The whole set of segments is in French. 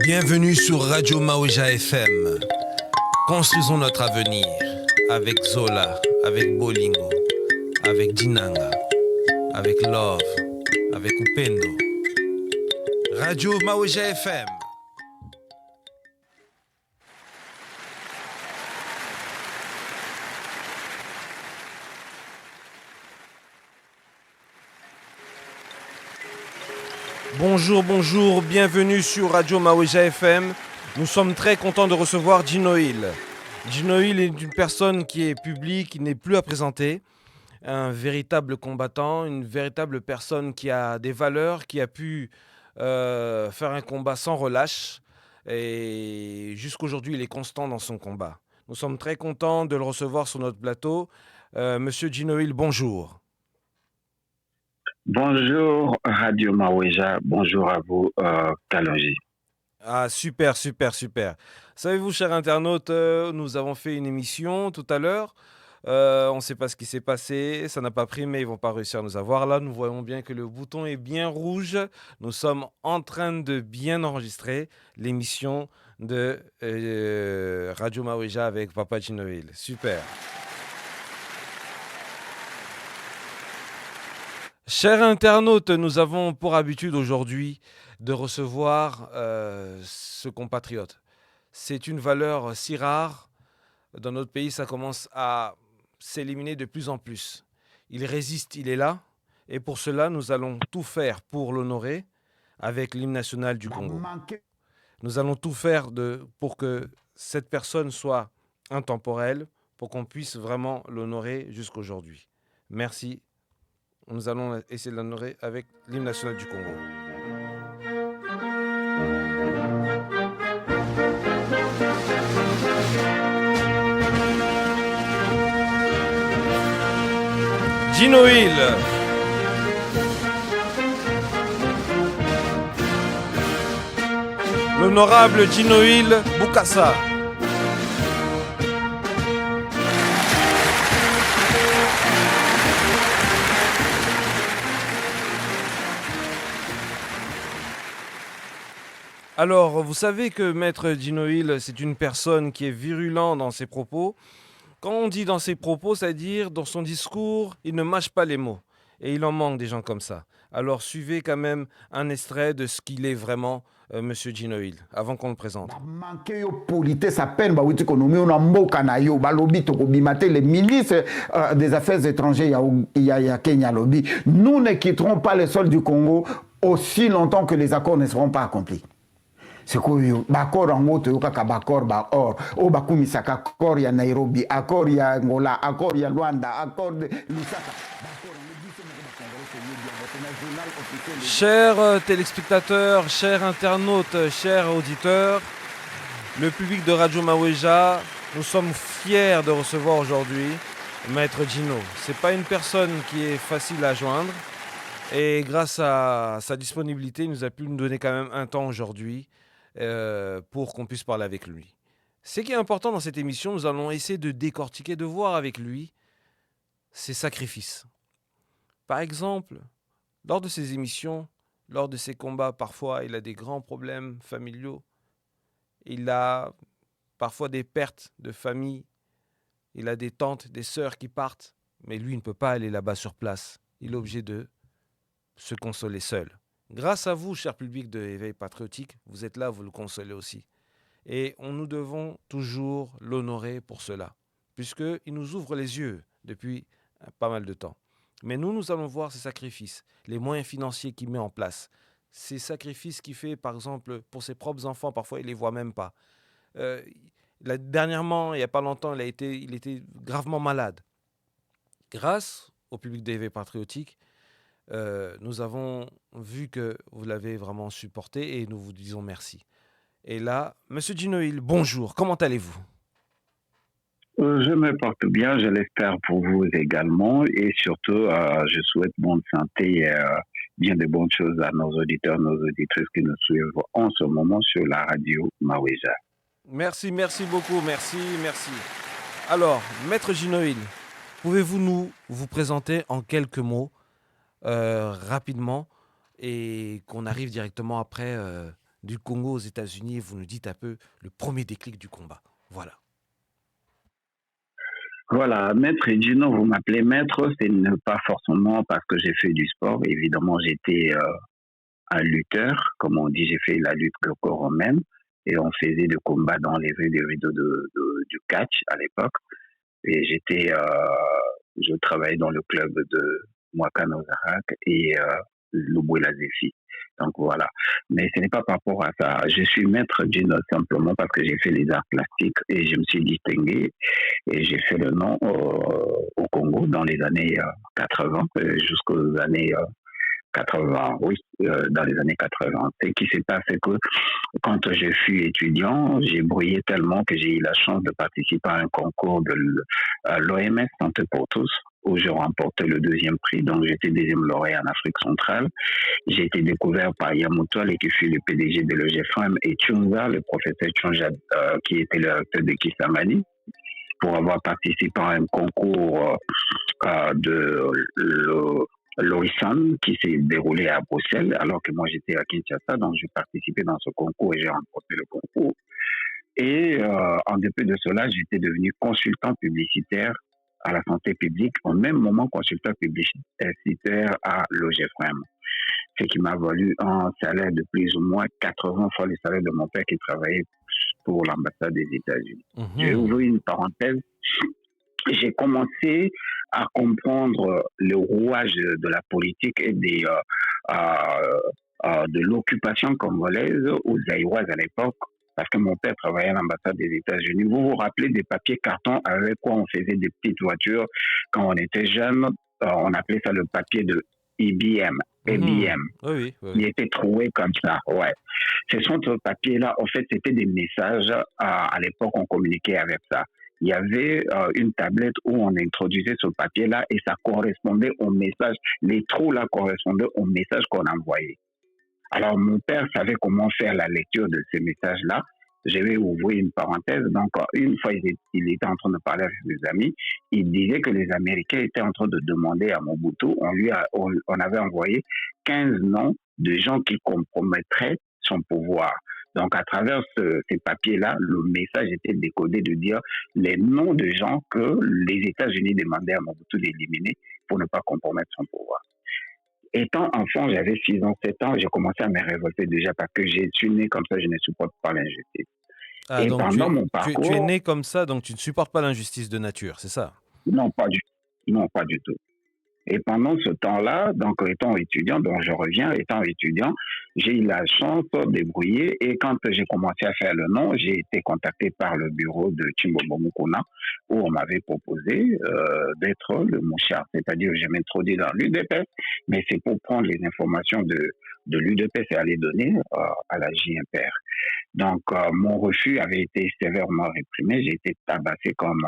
Bienvenue sur Radio Maouja FM. Construisons notre avenir avec Zola, avec Bolingo, avec Dinanga, avec Love, avec Upendo. Radio Maouja FM. Bonjour, bienvenue sur Radio Maouja FM. Nous sommes très contents de recevoir Gino Hill. Gino Hill est une personne qui est publique, qui n'est plus à présenter. Un véritable combattant, une véritable personne qui a des valeurs, qui a pu faire un combat sans relâche. Et jusqu'aujourd'hui, il est constant dans son combat. Nous sommes très contents de le recevoir sur notre plateau. Monsieur Gino Hill, bonjour. Bonjour Radio Maouja, bonjour à vous Kalonji. Ah, super. Savez-vous, chers internautes, nous avons fait une émission tout à l'heure. On ne sait pas ce qui s'est passé, ça n'a pas pris, mais ils vont pas réussir à nous avoir. Là, nous voyons bien que le bouton est bien rouge. Nous sommes en train de bien enregistrer l'émission de Radio Maouja avec Papa Gino Hill. Super. Chers internautes, nous avons pour habitude aujourd'hui de recevoir ce compatriote. C'est une valeur si rare. Dans notre pays, ça commence à s'éliminer de plus en plus. Il résiste, il est là. Et pour cela, nous allons tout faire pour l'honorer avec l'hymne national du Congo. Nous allons tout faire pour que cette personne soit intemporelle, pour qu'on puisse vraiment l'honorer jusqu'aujourd'hui. Merci. Nous allons essayer de l'honorer avec l'hymne national du Congo. Gino Hill. L'honorable Gino Hill Bukasa. Alors, vous savez que Maître Gino Hill, c'est une personne qui est virulente dans ses propos. Quand on dit dans ses propos, c'est-à-dire dans son discours, il ne mâche pas les mots. Et il en manque des gens comme ça. Alors, suivez quand même un extrait de ce qu'il est vraiment, Monsieur Gino Hill, avant qu'on le présente. Le ministre des Affaires étrangères, Kenya Lobby, nous ne quitterons pas le sol du Congo aussi longtemps que les accords ne seront pas accomplis. C'est quoi l'accord en haut, l'accord or, au Bakumisaka, accord ya Nairobi, accord ya Angola, accord ya Luanda, accord de Lusaka. Chers téléspectateurs, chers internautes, chers auditeurs, le public de Radio Maouja, nous sommes fiers de recevoir aujourd'hui Maître Gino. C'est pas une personne qui est facile à joindre et grâce à sa disponibilité, il nous a pu nous donner quand même un temps aujourd'hui. Pour qu'on puisse parler avec lui. Ce qui est important dans cette émission, nous allons essayer de décortiquer, de voir avec lui ses sacrifices. Par exemple, lors de ses émissions, lors de ses combats, parfois il a des grands problèmes familiaux. Il a parfois des pertes de famille. Il a des tantes, des sœurs qui partent. Mais lui, il ne peut pas aller là-bas sur place. Il est obligé de se consoler seul. Grâce à vous, cher public de Éveil Patriotique, vous êtes là, vous le consolez aussi. Et nous devons toujours l'honorer pour cela, puisqu'il nous ouvre les yeux depuis pas mal de temps. Mais nous allons voir ses sacrifices, les moyens financiers qu'il met en place, ces sacrifices qu'il fait, par exemple, pour ses propres enfants, parfois il ne les voit même pas. Dernièrement, il n'y a pas longtemps, il était gravement malade. Grâce au public d'Éveil Patriotique, nous avons vu que vous l'avez vraiment supporté et nous vous disons merci. Et là, Monsieur Gino Hill, bonjour, comment allez-vous? Je me porte bien, je l'espère pour vous également et surtout, je souhaite bonne santé et bien de bonnes choses à nos auditeurs, nos auditrices qui nous suivent en ce moment sur la radio Maouja. Merci beaucoup, merci. Alors, Maître Gino Hill, pouvez-vous vous présenter en quelques mots rapidement et qu'on arrive directement après du Congo aux États-Unis et vous nous dites un peu le premier déclic du combat. Voilà. Voilà, maître Gino, vous m'appelez maître, c'est pas forcément parce que j'ai fait du sport. Évidemment, j'étais un lutteur, comme on dit, j'ai fait la lutte gréco-romaine et on faisait des combats dans les rues des vidéos du catch à l'époque. Et je travaillais dans le club de Mwakano Zarak et Lubwela Zefi. Donc voilà. Mais ce n'est pas par rapport à ça. Je suis maître Gino simplement parce que j'ai fait les arts plastiques et je me suis distingué et j'ai fait le nom au Congo dans les années 80 jusqu'aux années 80, oui, dans les années 80. Ce qui s'est passé que quand je fus étudiant, j'ai brillé tellement que j'ai eu la chance de participer à un concours de l'OMS Santé pour tous, où je remportais le deuxième prix. Donc, j'étais deuxième lauréat en Afrique centrale. J'ai été découvert par Yamoutoual, qui fut le PDG de l'EGFM, et Tchunga, le professeur Tchunga, qui était le recteur de Kisangani, pour avoir participé à un concours de l'OISAN qui s'est déroulé à Bruxelles, alors que moi j'étais à Kinshasa, donc j'ai participé dans ce concours et j'ai remporté le concours. Et en dépit de cela, j'étais devenu consultant publicitaire à la santé publique, au même moment consultant publicitaire à l'OGFM. Ce qui m'a valu un salaire de plus ou moins 80 fois le salaire de mon père qui travaillait pour l'ambassade des États-Unis. J'ai ouvert une parenthèse. J'ai commencé à comprendre le rouage de la politique et de l'occupation congolaise aux Zaïroises à l'époque, parce que mon père travaillait à l'ambassade des États-Unis. Vous vous rappelez des papiers cartons avec quoi on faisait des petites voitures quand on était jeune? On appelait ça le papier de IBM. IBM. Oui. Il était troué comme ça, ouais. Ce sont ces papiers-là, en fait, c'était des messages. À l'époque, on communiquait avec ça. Il y avait une tablette où on introduisait ce papier-là et ça correspondait au message. Les trous-là correspondaient au message qu'on envoyait. Alors, mon père savait comment faire la lecture de ces messages-là. Je vais ouvrir une parenthèse. Donc, une fois, il était en train de parler avec ses amis. Il disait que les Américains étaient en train de demander à Mobutu, on avait envoyé 15 noms de gens qui compromettraient son pouvoir. Donc, à travers ces papiers-là, le message était décodé de dire les noms de gens que les États-Unis demandaient à Mobutu d'éliminer pour ne pas compromettre son pouvoir. Étant enfant, j'avais 6 ans, 7 ans, j'ai commencé à me révolter déjà parce que je suis né comme ça, je ne supporte pas l'injustice. Ah, Et donc pendant mon parcours... tu es né comme ça, donc tu ne supportes pas l'injustice de nature, c'est ça? Non, pas du tout. Et pendant ce temps-là, donc étant étudiant, dont je reviens, étant étudiant, j'ai eu la chance de débrouiller et quand j'ai commencé à faire le nom, j'ai été contacté par le bureau de Tshimbobo Mukuna où on m'avait proposé d'être le mouchard, c'est-à-dire que je m'introduis dans l'UDPS, mais c'est pour prendre les informations de l'UDPS et aller donner à la JMPR. Donc mon refus avait été sévèrement réprimé, j'ai été tabassé comme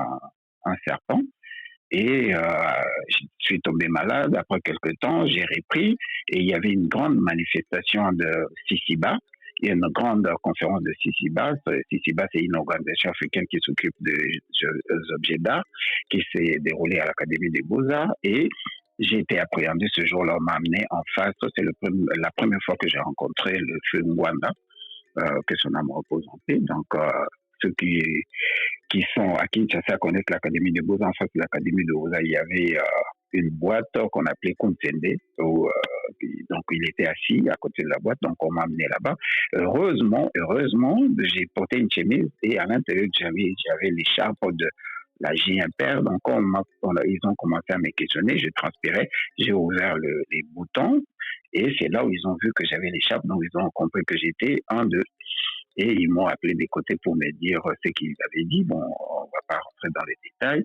un serpent. Et je suis tombé malade. Après quelques temps, j'ai repris et il y avait une grande manifestation de Sisiba. Il y a une grande conférence de Sisiba. Sisiba, c'est une organisation africaine qui s'occupe des objets d'art qui s'est déroulée à l'Académie des Beaux-Arts. Et j'ai été appréhendé ce jour-là. On m'a amené en face. C'est la première fois que j'ai rencontré le feu Ngwanda, que son âme repose en paix. Donc, ceux qui sont à Kinshasa connaissent l'Académie des Beaux-Arts. En fait, l'Académie des Beaux-Arts, il y avait une boîte qu'on appelait Kunsende. Donc, il était assis à côté de la boîte, donc on m'a amené là-bas. Heureusement, j'ai porté une chemise et à l'intérieur, j'avais l'écharpe de la JMPR. Donc, ils ont commencé à me questionner, je transpirais, j'ai ouvert les boutons et c'est là où ils ont vu que j'avais l'écharpe, donc ils ont compris que j'étais un d'eux. Et ils m'ont appelé des côtés pour me dire ce qu'ils avaient dit. Bon, on ne va pas rentrer dans les détails.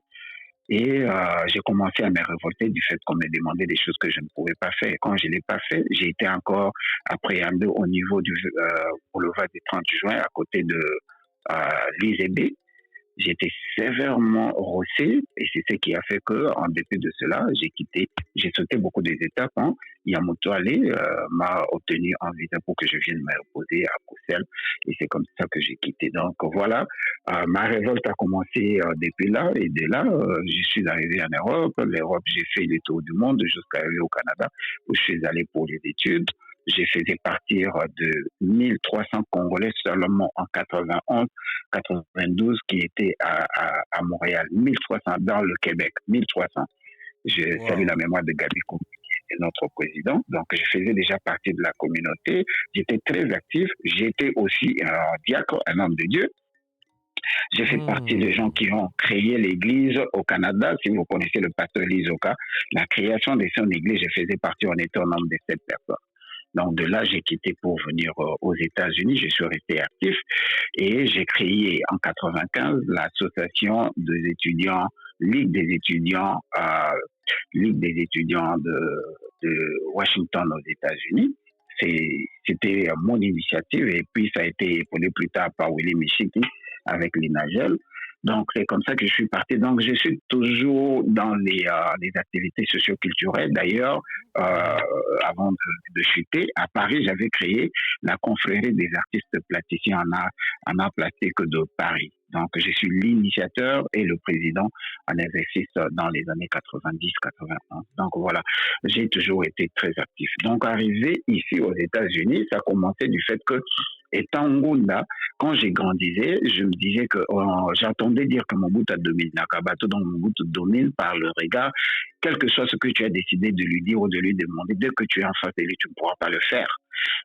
Et j'ai commencé à me révolter du fait qu'on me demandait des choses que je ne pouvais pas faire. Et quand je ne l'ai pas fait, j'ai été encore appréhendé au niveau du boulevard du 30 juin à côté de l'IZB. J'étais sévèrement rossé et c'est ce qui a fait qu'en dépit de cela, j'ai sauté beaucoup des étapes. Yamoto Ali m'a obtenu un visa pour que je vienne me reposer à Bruxelles et c'est comme ça que j'ai quitté. Donc voilà, ma révolte a commencé depuis là et de là, je suis arrivé en Europe. L'Europe, j'ai fait le tour du monde jusqu'à arriver au Canada où je suis allé pour les études. je faisais partir de 1300 Congolais seulement en 91, 92 qui étaient à Montréal. 1300 dans le Québec, 1300. Je salue la mémoire de Gabi Koum, notre président. Donc, je faisais déjà partie de la communauté. J'étais très actif. J'étais aussi un diacre, un homme de Dieu. J'ai fait partie des gens qui ont créé l'église au Canada. Si vous connaissez le pasteur Lizoka, la création de son église, je faisais partie, on était au nombre de 7 personnes. Donc de là, j'ai quitté pour venir aux États-Unis. Je suis resté actif et j'ai créé en 95 l'association des étudiants, Ligue des étudiants, de Washington aux États-Unis. C'était mon initiative et puis ça a été épaulé plus tard par Willy Michiki avec l'INAGEL. Donc, c'est comme ça que je suis parti. Donc, je suis toujours dans les activités socioculturelles. D'ailleurs, avant de chuter, à Paris, j'avais créé la confrérie des artistes plasticiens en art plastique de Paris. Donc, je suis l'initiateur et le président en exercice dans les années 90-91. Donc, voilà, j'ai toujours été très actif. Donc, arrivé ici aux États-Unis, ça a commencé du fait que, étant Ngunda, quand j'ai grandissé, je me disais que j'entendais dire que Mobutu domine Nakabato, donc Mobutu domine par le regard, quel que soit ce que tu as décidé de lui dire ou de lui demander, dès que tu es en face de lui, tu ne pourras pas le faire.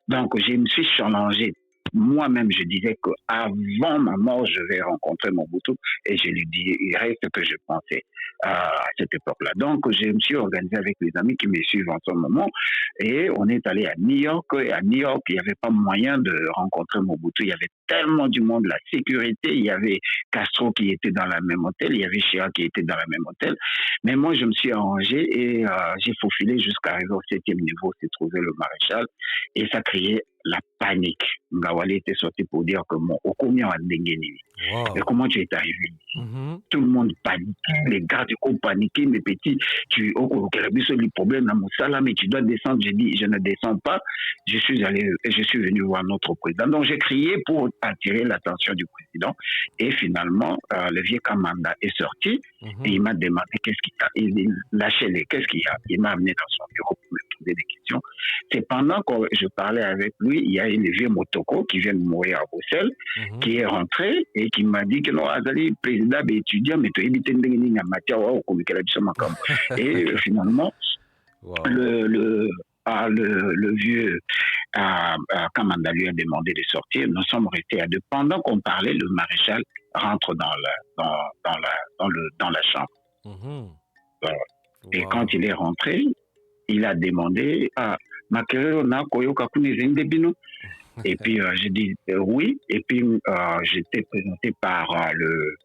Donc, je me suis challengé. Moi-même, je disais qu'avant ma mort, je vais rencontrer Mobutu et je lui dis, il reste ce que je pensais à cette époque-là. Donc, je me suis organisé avec les amis qui me suivent en ce moment et on est allé à New York. Et à New York, il n'y avait pas moyen de rencontrer Mobutu. Il y avait tellement du monde, la sécurité. Il y avait Castro qui était dans la même hôtel. Il y avait Chirac qui était dans la même hôtel. Mais moi, je me suis arrangé et j'ai faufilé jusqu'à arriver au 7e niveau. C'est trouvé le maréchal et ça criait la panique. Ngawale était sorti pour dire que mon combien a dégainer. Et comment tu es arrivé ici? Tout le monde panique. Les gardes du coup paniqués, mes petits. Tu as le problème dans mon salaire, mais tu dois descendre. J'ai dit, je ne descends pas. Je suis venu voir notre président. Donc j'ai crié pour attirer l'attention du président. Et finalement, le vieux Kamanda est sorti et il m'a demandé qu'est-ce qu'il y a. Il lâchait qu'est-ce qu'il y a. Il m'a amené dans son bureau pour me poser des questions. C'est pendant que je parlais avec lui, il y a le vieux Motoko qui vient de mourir à Bruxelles, qui est rentré et qui m'a dit que non, Azali, président étudiant, mais tu évites une matière au et finalement, le vieux Kamanda lui a demandé de sortir. Nous sommes restés à deux. Pendant qu'on parlait, le maréchal rentre dans la chambre. Et quand il est rentré, il a demandé et puis j'ai dit oui. Et puis j'étais présenté par le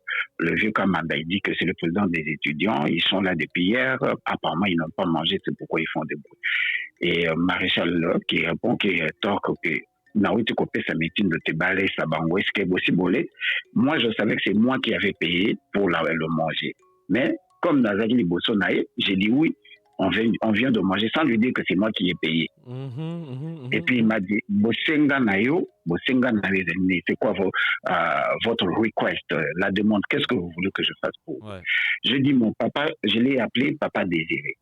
vieux Kamanda. Il dit que c'est le président des étudiants. Ils sont là depuis hier. Apparemment, ils n'ont pas mangé. C'est pourquoi ils font des bruits. Et Maréchal qui répond qu'il est tort que sa médecine de Tebale, Sabango, est-ce qu'il est aussi bolé. Moi, je savais que c'est moi qui avais payé pour le manger. Mais comme Nazali Libosonae, j'ai dit oui. On vient de manger sans lui dire que c'est moi qui ai payé. Et puis il m'a dit, c'est quoi votre request, la demande, qu'est-ce que vous voulez que je fasse pour vous? Je dis, mon papa, je l'ai appelé Papa Désiré.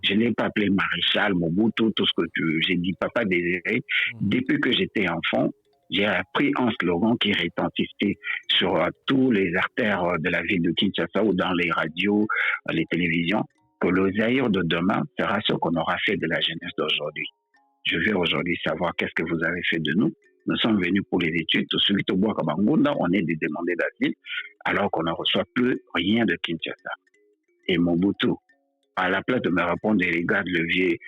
Je ne l'ai pas appelé Maréchal, Mobutu, tout ce que j'ai dit Papa Désiré. Depuis que j'étais enfant, j'ai appris un slogan qui retentissait sur tous les artères de la ville de Kinshasa ou dans les radios, les télévisions, que le Zaïre de demain sera ce qu'on aura fait de la jeunesse d'aujourd'hui. Je veux aujourd'hui savoir qu'est-ce que vous avez fait de nous. Nous sommes venus pour les études. Tout celui au bois Kabangunda, on est des demandés d'asile, alors qu'on ne reçoit plus rien de Kinshasa. Et Mobutu, à la place de me répondre, il regarde le vieux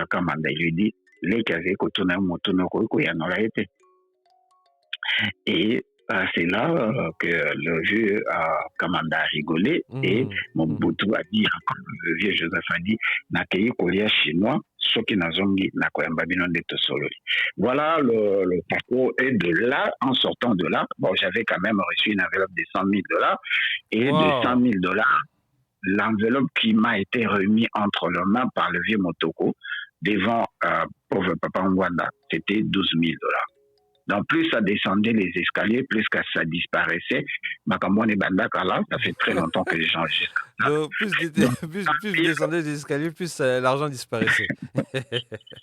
Kamanda, il lui dit, les Kazé, Kotuna, Motono, Koko, y en aura été. Et c'est là que le vieux Kamanda a rigolé et Mobutu a dit, comme le vieux Joseph a dit, Nakayi Kolia chinois, Soki Nazongi, Nakoyambabino de Tosololi. Voilà le parcours. Et de là, en sortant de là, bon, j'avais quand même reçu une enveloppe de $100,000 et de $100,000, l'enveloppe qui m'a été remise entre les mains par le vieux Motoko devant pauvre Papa Ngwanda, c'était $12,000. Donc, plus ça descendait les escaliers, plus que ça disparaissait. Makamone Bandakala, ça fait très longtemps que les gens Donc, Donc, plus vous descendez des escaliers, plus l'argent disparaissait.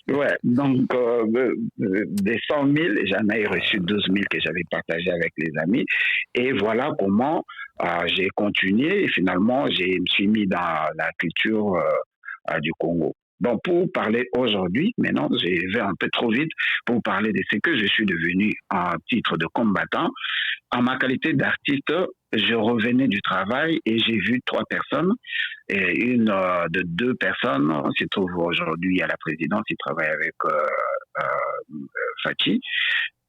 ouais, donc des 100 000, j'en ai reçu 12 000 que j'avais partagé avec les amis. Et voilà comment j'ai continué et finalement, je me suis mis dans la culture du Congo. Bon, pour parler aujourd'hui, maintenant, je vais un peu trop vite pour parler de ce que je suis devenu en titre de combattant. En ma qualité d'artiste, je revenais du travail et j'ai vu 3 personnes. Et une de 2 personnes se trouve aujourd'hui à la présidence, il travaille avec Fati,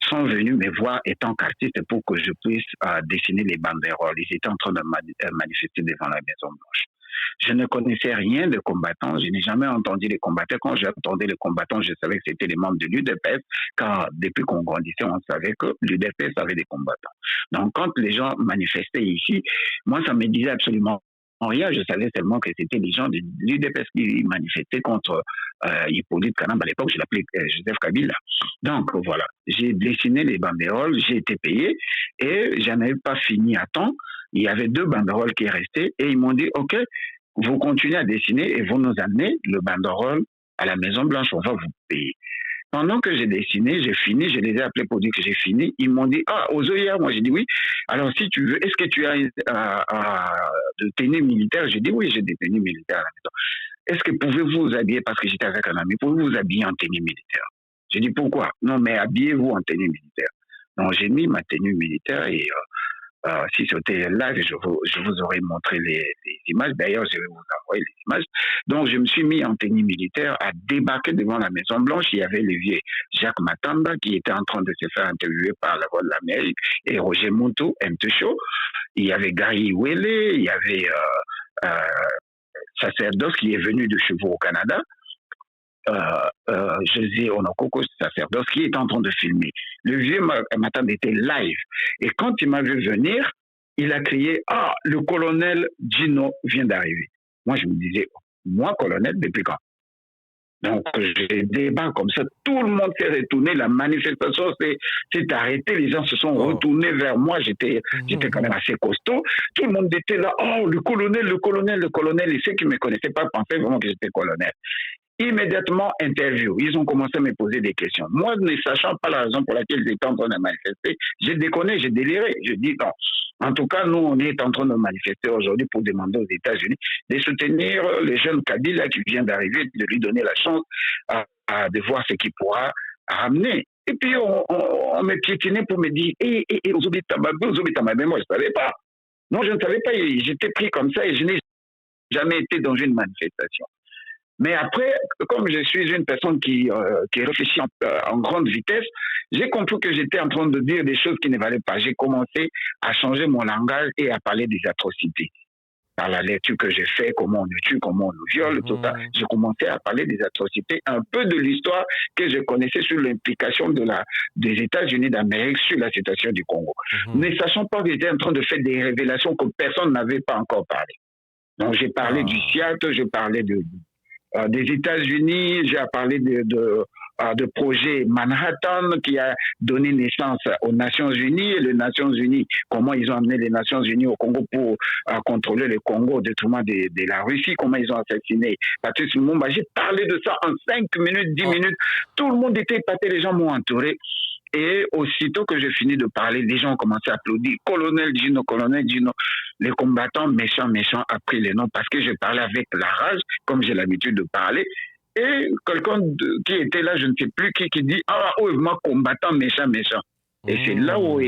sont venus me voir étant qu'artiste pour que je puisse dessiner les banderoles. Ils étaient en train de manifester devant la Maison Blanche. Je ne connaissais rien de combattants, je n'ai jamais entendu les combattants. Quand j'entendais les combattants, je savais que c'était les membres de l'UDPS, car depuis qu'on grandissait, on savait que l'UDPS avait des combattants. Donc quand les gens manifestaient ici, moi ça me disait absolument rien, je savais seulement que c'était les gens de l'UDPS qui manifestaient contre Hippolyte Kanamba. À l'époque, je l'appelais Joseph Kabila. Donc voilà, j'ai dessiné les banderoles, j'ai été payé et j'en avais pas fini à temps. Il y avait 2 banderoles qui restaient et ils m'ont dit, OK, vous continuez à dessiner et vous nous amenez le banderole à la Maison Blanche, on va vous payer. Pendant que j'ai dessiné, j'ai fini, je les ai appelés pour dire que j'ai fini. Ils m'ont dit, aux œillères, moi j'ai dit oui. Alors si tu veux, est-ce que tu as de tenue militaire? J'ai dit oui, j'ai des tenues militaires à la maison. Est-ce que pouvez-vous vous habiller, parce que j'étais avec un ami, pouvez-vous vous habiller en tenue militaire? J'ai dit pourquoi? Non, mais habillez-vous en tenue militaire. Donc j'ai mis ma tenue militaire et si c'était live, je vous aurais montré les images. D'ailleurs, je vais vous envoyer les images. Donc, je me suis mis en tenue militaire à débarquer devant la Maison Blanche. Il y avait le vieux Jacques Matamba qui était en train de se faire interviewer par la Voix de l'Amérique et Roger Moutou, MTShow. Il y avait Gary Wele, il y avait Sacerdoce qui est venu de Chevaux au Canada. José Onokoko, sacerdoce, qui est en train de filmer. Le vieux Matamba était live. Et quand il m'a vu venir, il a crié, le colonel Gino vient d'arriver. Moi, je me disais, moi, colonel, depuis quand? Donc, j'ai débat comme ça. Tout le monde s'est retourné. La manifestation s'est arrêtée. Les gens se sont retournés vers moi. J'étais quand même assez costaud. Tout le monde était là. Le colonel, le colonel, le colonel. Et ceux qui ne me connaissaient pas pensaient vraiment que j'étais colonel. Immédiatement, interview. Ils ont commencé à me poser des questions. Moi, ne sachant pas la raison pour laquelle ils étaient en train de manifester, j'ai déconné, j'ai déliré. Je dis non. En tout cas, nous, on est en train de manifester aujourd'hui pour demander aux États-Unis de soutenir le jeune Kabila qui vient d'arriver, de lui donner la chance de voir ce qu'il pourra ramener. Et puis, on me piétinait pour me dire, Ozobi Tamabé, moi, je ne savais pas. Non, je ne savais pas. J'étais pris comme ça et je n'ai jamais été dans une manifestation. Mais après, comme je suis une personne qui réfléchit en grande vitesse, j'ai compris que j'étais en train de dire des choses qui ne valaient pas. J'ai commencé à changer mon langage et à parler des atrocités. Par la lecture que j'ai faite, comment on nous tue, comment on nous viole, tout ça. J'ai commencé à parler des atrocités, un peu de l'histoire que je connaissais sur l'implication des États-Unis d'Amérique sur la situation du Congo. Ne sachant pas que j'étais en train de faire des révélations que personne n'avait pas encore parlé. Donc j'ai parlé du Seattle, j'ai parlé des États-Unis, j'ai parlé de projet Manhattan qui a donné naissance aux Nations Unies. Et les Nations Unies, comment ils ont amené les Nations Unies au Congo pour contrôler le Congo au détriment de la Russie, comment ils ont assassiné Patrice Lumumba. J'ai parlé de ça en 5 minutes, 10 minutes. Tout le monde était épaté, les gens m'ont entouré. Et aussitôt que j'ai fini de parler, les gens ont commencé à applaudir. Colonel Gino, les combattants méchants a pris les noms parce que je parlais avec la rage, comme j'ai l'habitude de parler. Et quelqu'un qui était là, je ne sais plus qui dit moi, combattant méchant. Et c'est là où a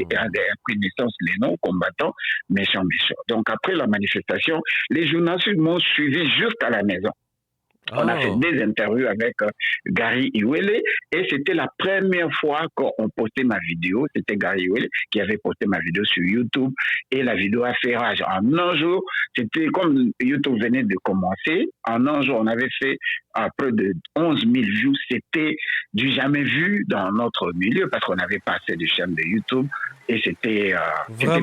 pris naissance les noms, combattants méchants. Donc après la manifestation, les journalistes m'ont suivi jusqu'à la maison. On a fait des interviews avec Gary Iwele et c'était la première fois qu'on postait ma vidéo. C'était Gary Iwele qui avait posté ma vidéo sur YouTube et la vidéo a fait rage. En un jour, c'était comme YouTube venait de commencer. En un jour, on avait fait près de 11 000 views. C'était du jamais vu dans notre milieu parce qu'on n'avait pas assez de chaînes de YouTube et c'était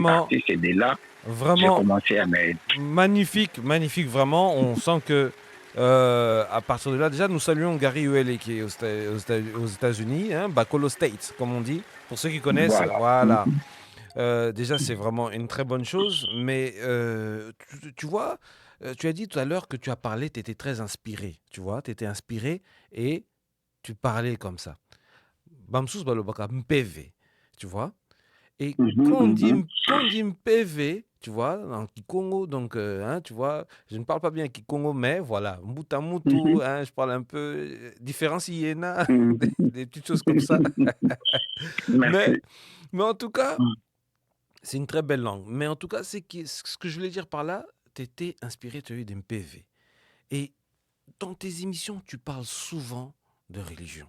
parti. C'est de là vraiment j'ai commencé à mettre. Magnifique, vraiment. On sent que à partir de là, déjà, nous saluons Gary Uele qui est aux États-Unis, Bakolo State, comme on dit, pour ceux qui connaissent. Voilà. Déjà, c'est vraiment une très bonne chose, mais tu vois, tu as dit tout à l'heure que tu as parlé, tu étais très inspiré, tu vois, tu étais inspiré et tu parlais comme ça. Bamsous balobaka MPV, tu vois. Et Mhm, mhm, quand on dit MPV, tu vois, en Kikongo, donc, hein, tu vois, je ne parle pas bien Kikongo, mais voilà, mhm, Mbutamutu, hein, je parle un peu différencié, mhm. des petites choses comme ça. Mais, Merci. mais en tout cas, c'est une très belle langue. Mais en tout cas, ce que je voulais dire par là, tu étais inspiré, tu as eu des MPV. Et dans tes émissions, tu parles souvent de religion.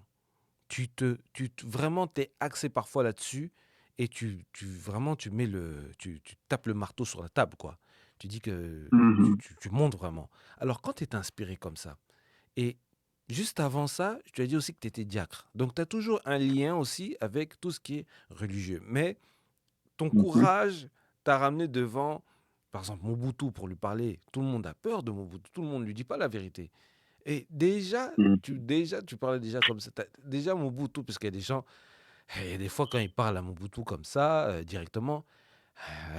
Vraiment, t'es axé parfois là-dessus et vraiment, tu tapes le marteau sur la table, quoi. Tu dis que Mhm. tu montes vraiment. Alors, quand tu es inspiré comme ça, et juste avant ça, tu as dit aussi que tu étais diacre. Donc, tu as toujours un lien aussi avec tout ce qui est religieux. Mais ton Mhm. courage t'a ramené devant, par exemple, Mobutu, pour lui parler. Tout le monde a peur de Mobutu. Tout le monde ne lui dit pas la vérité. Et Mhm. tu parlais déjà comme ça. Déjà Mobutu, parce qu'il y a des gens, il y a des fois quand ils parlent à Mobutu comme ça, directement,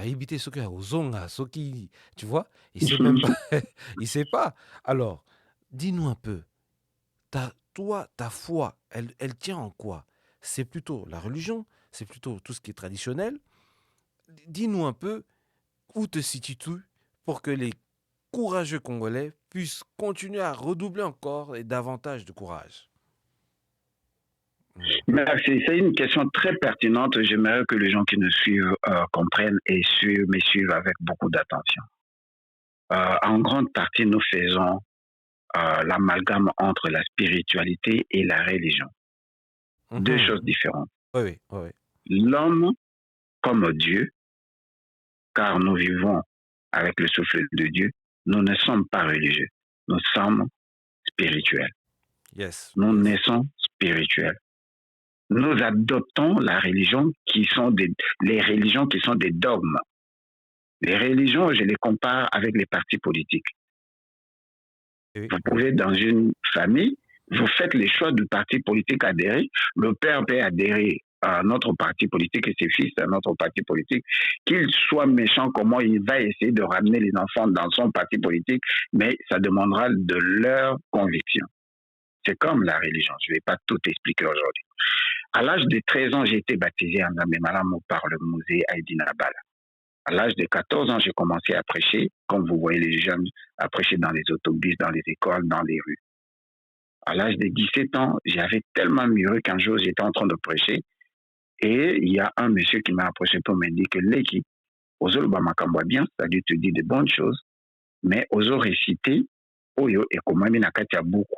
Ibite Soki Ozonga, Soki, tu vois, il sait même pas, il sait pas. Alors, dis-nous un peu, toi, ta foi, elle tient en quoi? C'est plutôt la religion, c'est plutôt tout ce qui est traditionnel. Dis-nous un peu où te situes-tu pour que les courageux Congolais puissent continuer à redoubler encore et davantage de courage. Mm. Merci. C'est une question très pertinente. J'aimerais que les gens qui nous suivent comprennent et me suivent avec beaucoup d'attention. En grande partie, nous faisons l'amalgame entre la spiritualité et la religion. Deux choses Mhm. différentes. Oui, oui, oui, oui. L'homme comme Dieu, car nous vivons avec le souffle de Dieu, nous ne sommes pas religieux. Nous sommes spirituels. Yes, Nous yes. naissons spirituels. Nous adoptons les religions qui sont des dogmes. Les religions, je les compare avec les partis politiques. Oui, Vous oui. pouvez, dans une famille, vous faites les choix du parti politique adhéré. Le père peut adhérer à notre parti politique et ses fils à notre parti politique. Qu'il soit méchant, comment il va essayer de ramener les enfants dans son parti politique, mais ça demandera de leur conviction. C'est comme la religion. Je ne vais pas tout expliquer aujourd'hui. À l'âge de 13 ans, j'ai été baptisé en Namemalam par le musée Aïdina Bala. À l'âge de 14 ans, j'ai commencé à prêcher, comme vous voyez les jeunes à prêcher dans les autobus, dans les écoles, dans les rues. À l'âge de 17 ans, j'avais tellement mûri qu'un jour, j'étais en train de prêcher et il y a un monsieur qui m'a approché pour me dire que l'équipe, Ozo Bamakamba bien, c'est-à-dire te dit de bonnes choses, mais Ozo réciter, Oyo et Komami Nakatia beaucoup.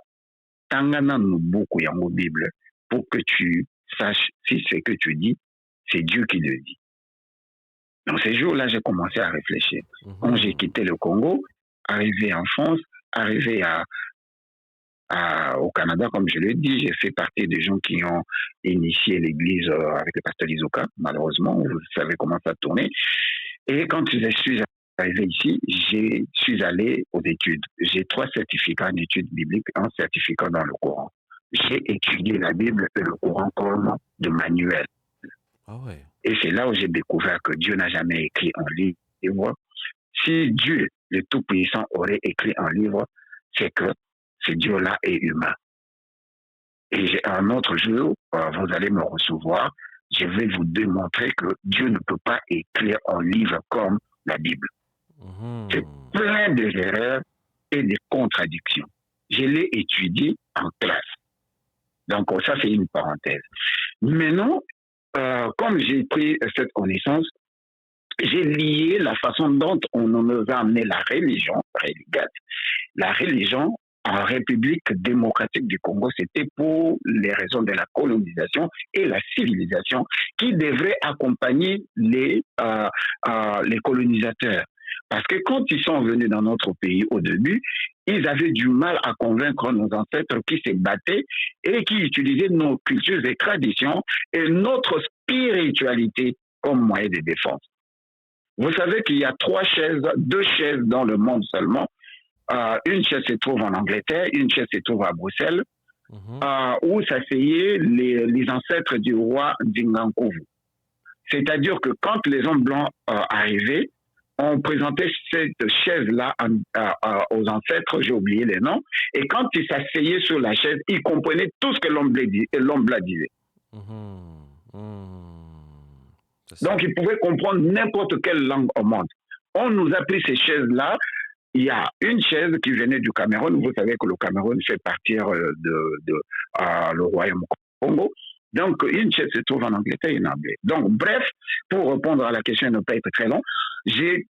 Tangana nous beaucoup en Bible pour que tu saches si ce que tu dis, c'est Dieu qui le dit. Dans ces jours-là, j'ai commencé à réfléchir. Quand j'ai Mhm. quitté le Congo, arrivé en France, arrivé au Canada, comme je l'ai dit, j'ai fait partie des gens qui ont initié l'église avec le pasteur Izuka. Malheureusement, vous savez comment ça tournait. Et quand je suis arrivé ici, je suis allé aux études. J'ai 3 certificats en études bibliques, un certificat dans le Coran. J'ai étudié la Bible et le Coran comme de manuel. Ah ouais. Et c'est là où j'ai découvert que Dieu n'a jamais écrit un livre. Si Dieu, le Tout-Puissant, aurait écrit un livre, c'est que ce Dieu-là est humain. Et un autre jour, vous allez me recevoir, je vais vous démontrer que Dieu ne peut pas écrire un livre comme la Bible. C'est Mhm. plein d'erreurs et de contradictions. Je l'ai étudié en classe. Donc, ça, c'est une parenthèse. Maintenant, comme j'ai pris cette connaissance, j'ai lié la façon dont on nous a amené la religion, la religion en République démocratique du Congo, c'était pour les raisons de la colonisation et la civilisation qui devraient accompagner les colonisateurs. Parce que quand ils sont venus dans notre pays au début, ils avaient du mal à convaincre nos ancêtres qui se battaient et qui utilisaient nos cultures et traditions et notre spiritualité comme moyen de défense. Vous savez qu'il y a 2 chaises dans le monde seulement. Une chaise se trouve en Angleterre, une chaise se trouve à Bruxelles, Mhm. où s'asseyaient les ancêtres du roi Dingankovu. C'est-à-dire que quand les hommes blancs arrivaient, on présentait cette chaise-là aux ancêtres, j'ai oublié les noms, et quand ils s'asseyaient sur la chaise, ils comprenaient tout ce que l'homme là disait. Donc, ils pouvaient comprendre n'importe quelle langue au monde. On nous a pris ces chaises-là. Il y a une chaise qui venait du Cameroun. Vous savez que le Cameroun fait partir le royaume Congo. Donc, une chaise se trouve en Angleterre et en anglais. Donc, bref, pour répondre à la question et ne pas être très long, j'ai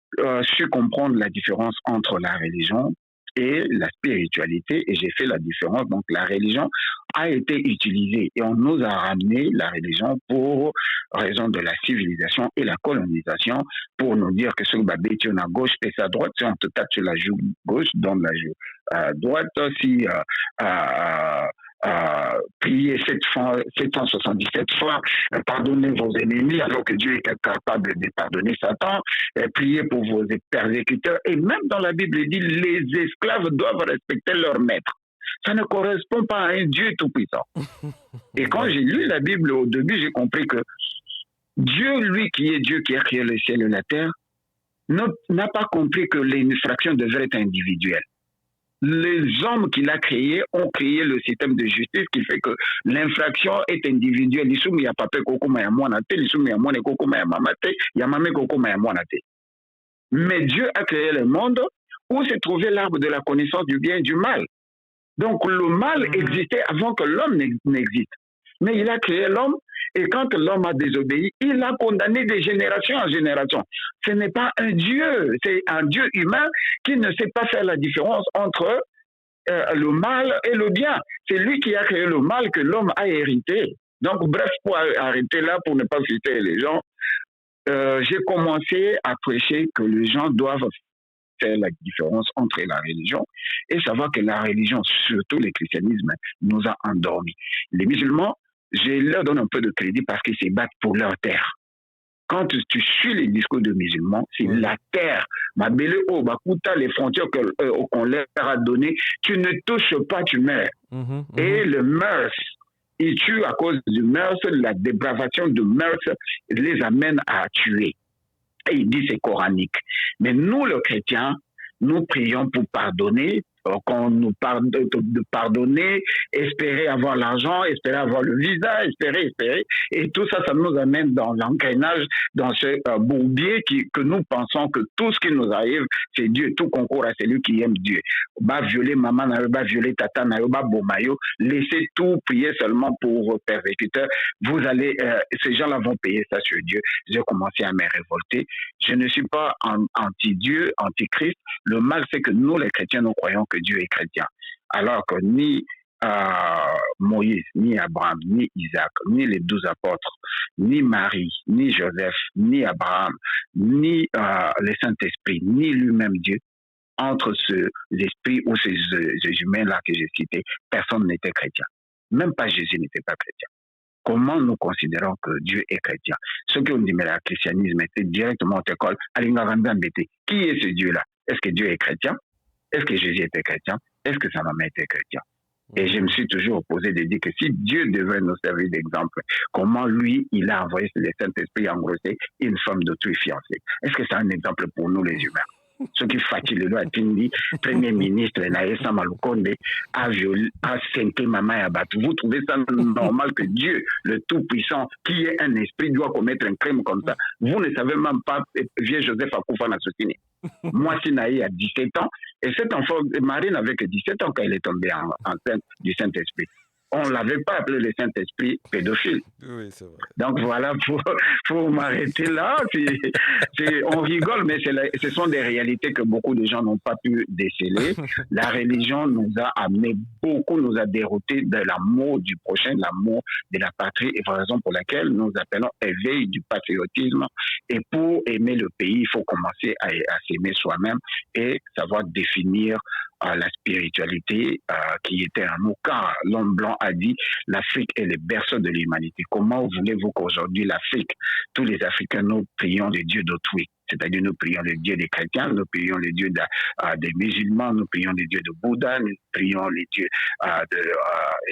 su comprendre la différence entre la religion et la spiritualité, et j'ai fait la différence. Donc, la religion a été utilisée et on nous a ramené la religion pour raison de la civilisation et la colonisation, pour nous dire que sur le babé, tu es à gauche et à droite. Si on te tape sur la joue gauche, donne la joue droite. Si priez 777 fois, pardonnez vos ennemis alors que Dieu est capable de pardonner Satan, priez pour vos persécuteurs. Et même dans la Bible, il dit les esclaves doivent respecter leur maître. Ça ne correspond pas à un Dieu tout-puissant. Et quand j'ai lu la Bible au début, j'ai compris que Dieu, lui qui est Dieu qui a créé le ciel et la terre, n'a pas compris que l'infraction devrait être individuelle. Les hommes qu'il a créés ont créé le système de justice qui fait que l'infraction est individuelle. Mais Dieu a créé le monde où s'est trouvé l'arbre de la connaissance du bien et du mal. Donc le mal existait avant que l'homme n'existe. Mais il a créé l'homme, et quand l'homme a désobéi, il a condamné de génération en génération. Ce n'est pas un Dieu, c'est un Dieu humain qui ne sait pas faire la différence entre le mal et le bien. C'est lui qui a créé le mal que l'homme a hérité. Donc bref, pour arrêter là, pour ne pas frustrer les gens, j'ai commencé à prêcher que les gens doivent faire la différence entre la religion et savoir que la religion, surtout le christianisme, nous a endormis. Les musulmans, je leur donne un peu de crédit parce qu'ils se battent pour leur terre. Quand tu suis les discours de musulmans, c'est la terre. Les frontières qu'on leur a données, tu ne touches pas, tu meurs. Et le mœurs, ils tuent à cause du mœurs, la dépravation de mœurs les amène à tuer. Et il dit c'est coranique. Mais nous, les chrétiens, nous prions pour pardonner, qu'on nous de pardonner, espérer avoir l'argent, espérer avoir le visa, espérer. Et tout ça, ça nous amène dans l'engrenage, dans ce bourbier que nous pensons que tout ce qui nous arrive, c'est Dieu. Tout concourt à celui qui aime Dieu. Bah, violer maman, bah, violer tata, bah, bomayo, laissez tout prier seulement pour vos persécuteurs. Vous allez, ces gens-là vont payer ça sur Dieu. J'ai commencé à me révolter. Je ne suis pas anti-Dieu, anti-Christ. Le mal, c'est que nous, les chrétiens, nous croyons que Dieu est chrétien. Alors que ni Moïse, ni Abraham, ni Isaac, ni les 12 apôtres, ni Marie, ni Joseph, ni Abraham, ni le Saint-Esprit, ni lui-même Dieu, entre ces esprits ou ces humains-là que j'ai cités, personne n'était chrétien. Même pas Jésus n'était pas chrétien. Comment nous considérons que Dieu est chrétien? Ceux qui ont dit mais le christianisme était directement à l'école. Qui est ce Dieu-là? Est-ce que Dieu est chrétien? Est-ce que Jésus était chrétien? Est-ce que sa maman était chrétien? Et je me suis toujours opposé de dire que si Dieu devait nous servir d'exemple, comment lui, il a envoyé le Saint-Esprit engrosser une femme d'autrui fiancée? Est-ce que c'est un exemple pour nous les humains? Ce qui fatiguent le Atindi, Premier ministre Naïssa Malukonde a senti maman et abattu. Vous trouvez ça normal que Dieu, le Tout-Puissant, qui est un esprit, doit commettre un crime comme ça? Vous ne savez même pas, vieux Joseph Akoufa Nassotini. Moi, Sinaï a 17 ans, et cet enfant, Marie n'avait que 17 ans quand elle est tombée enceinte du Saint-Esprit. On ne l'avait pas appelé le Saint-Esprit pédophile. Oui, c'est vrai. Donc voilà, pour m'arrêter là, on rigole, mais ce sont des réalités que beaucoup de gens n'ont pas pu déceler. La religion nous a amené beaucoup, nous a dérouté de l'amour du prochain, de l'amour de la patrie, et pour raison pour laquelle nous appelons éveil du patriotisme. Et pour aimer le pays, il faut commencer à s'aimer soi-même et savoir définir la spiritualité qui était en nous. Car l'homme blanc a dit l'Afrique est le berceau de l'humanité. Comment voulez-vous qu'aujourd'hui l'Afrique, tous les Africains, nous prions les dieux d'autrui? C'est-à-dire nous prions les dieux des chrétiens, nous prions les dieux des musulmans, nous prions les dieux de Bouddha, nous prions les dieux de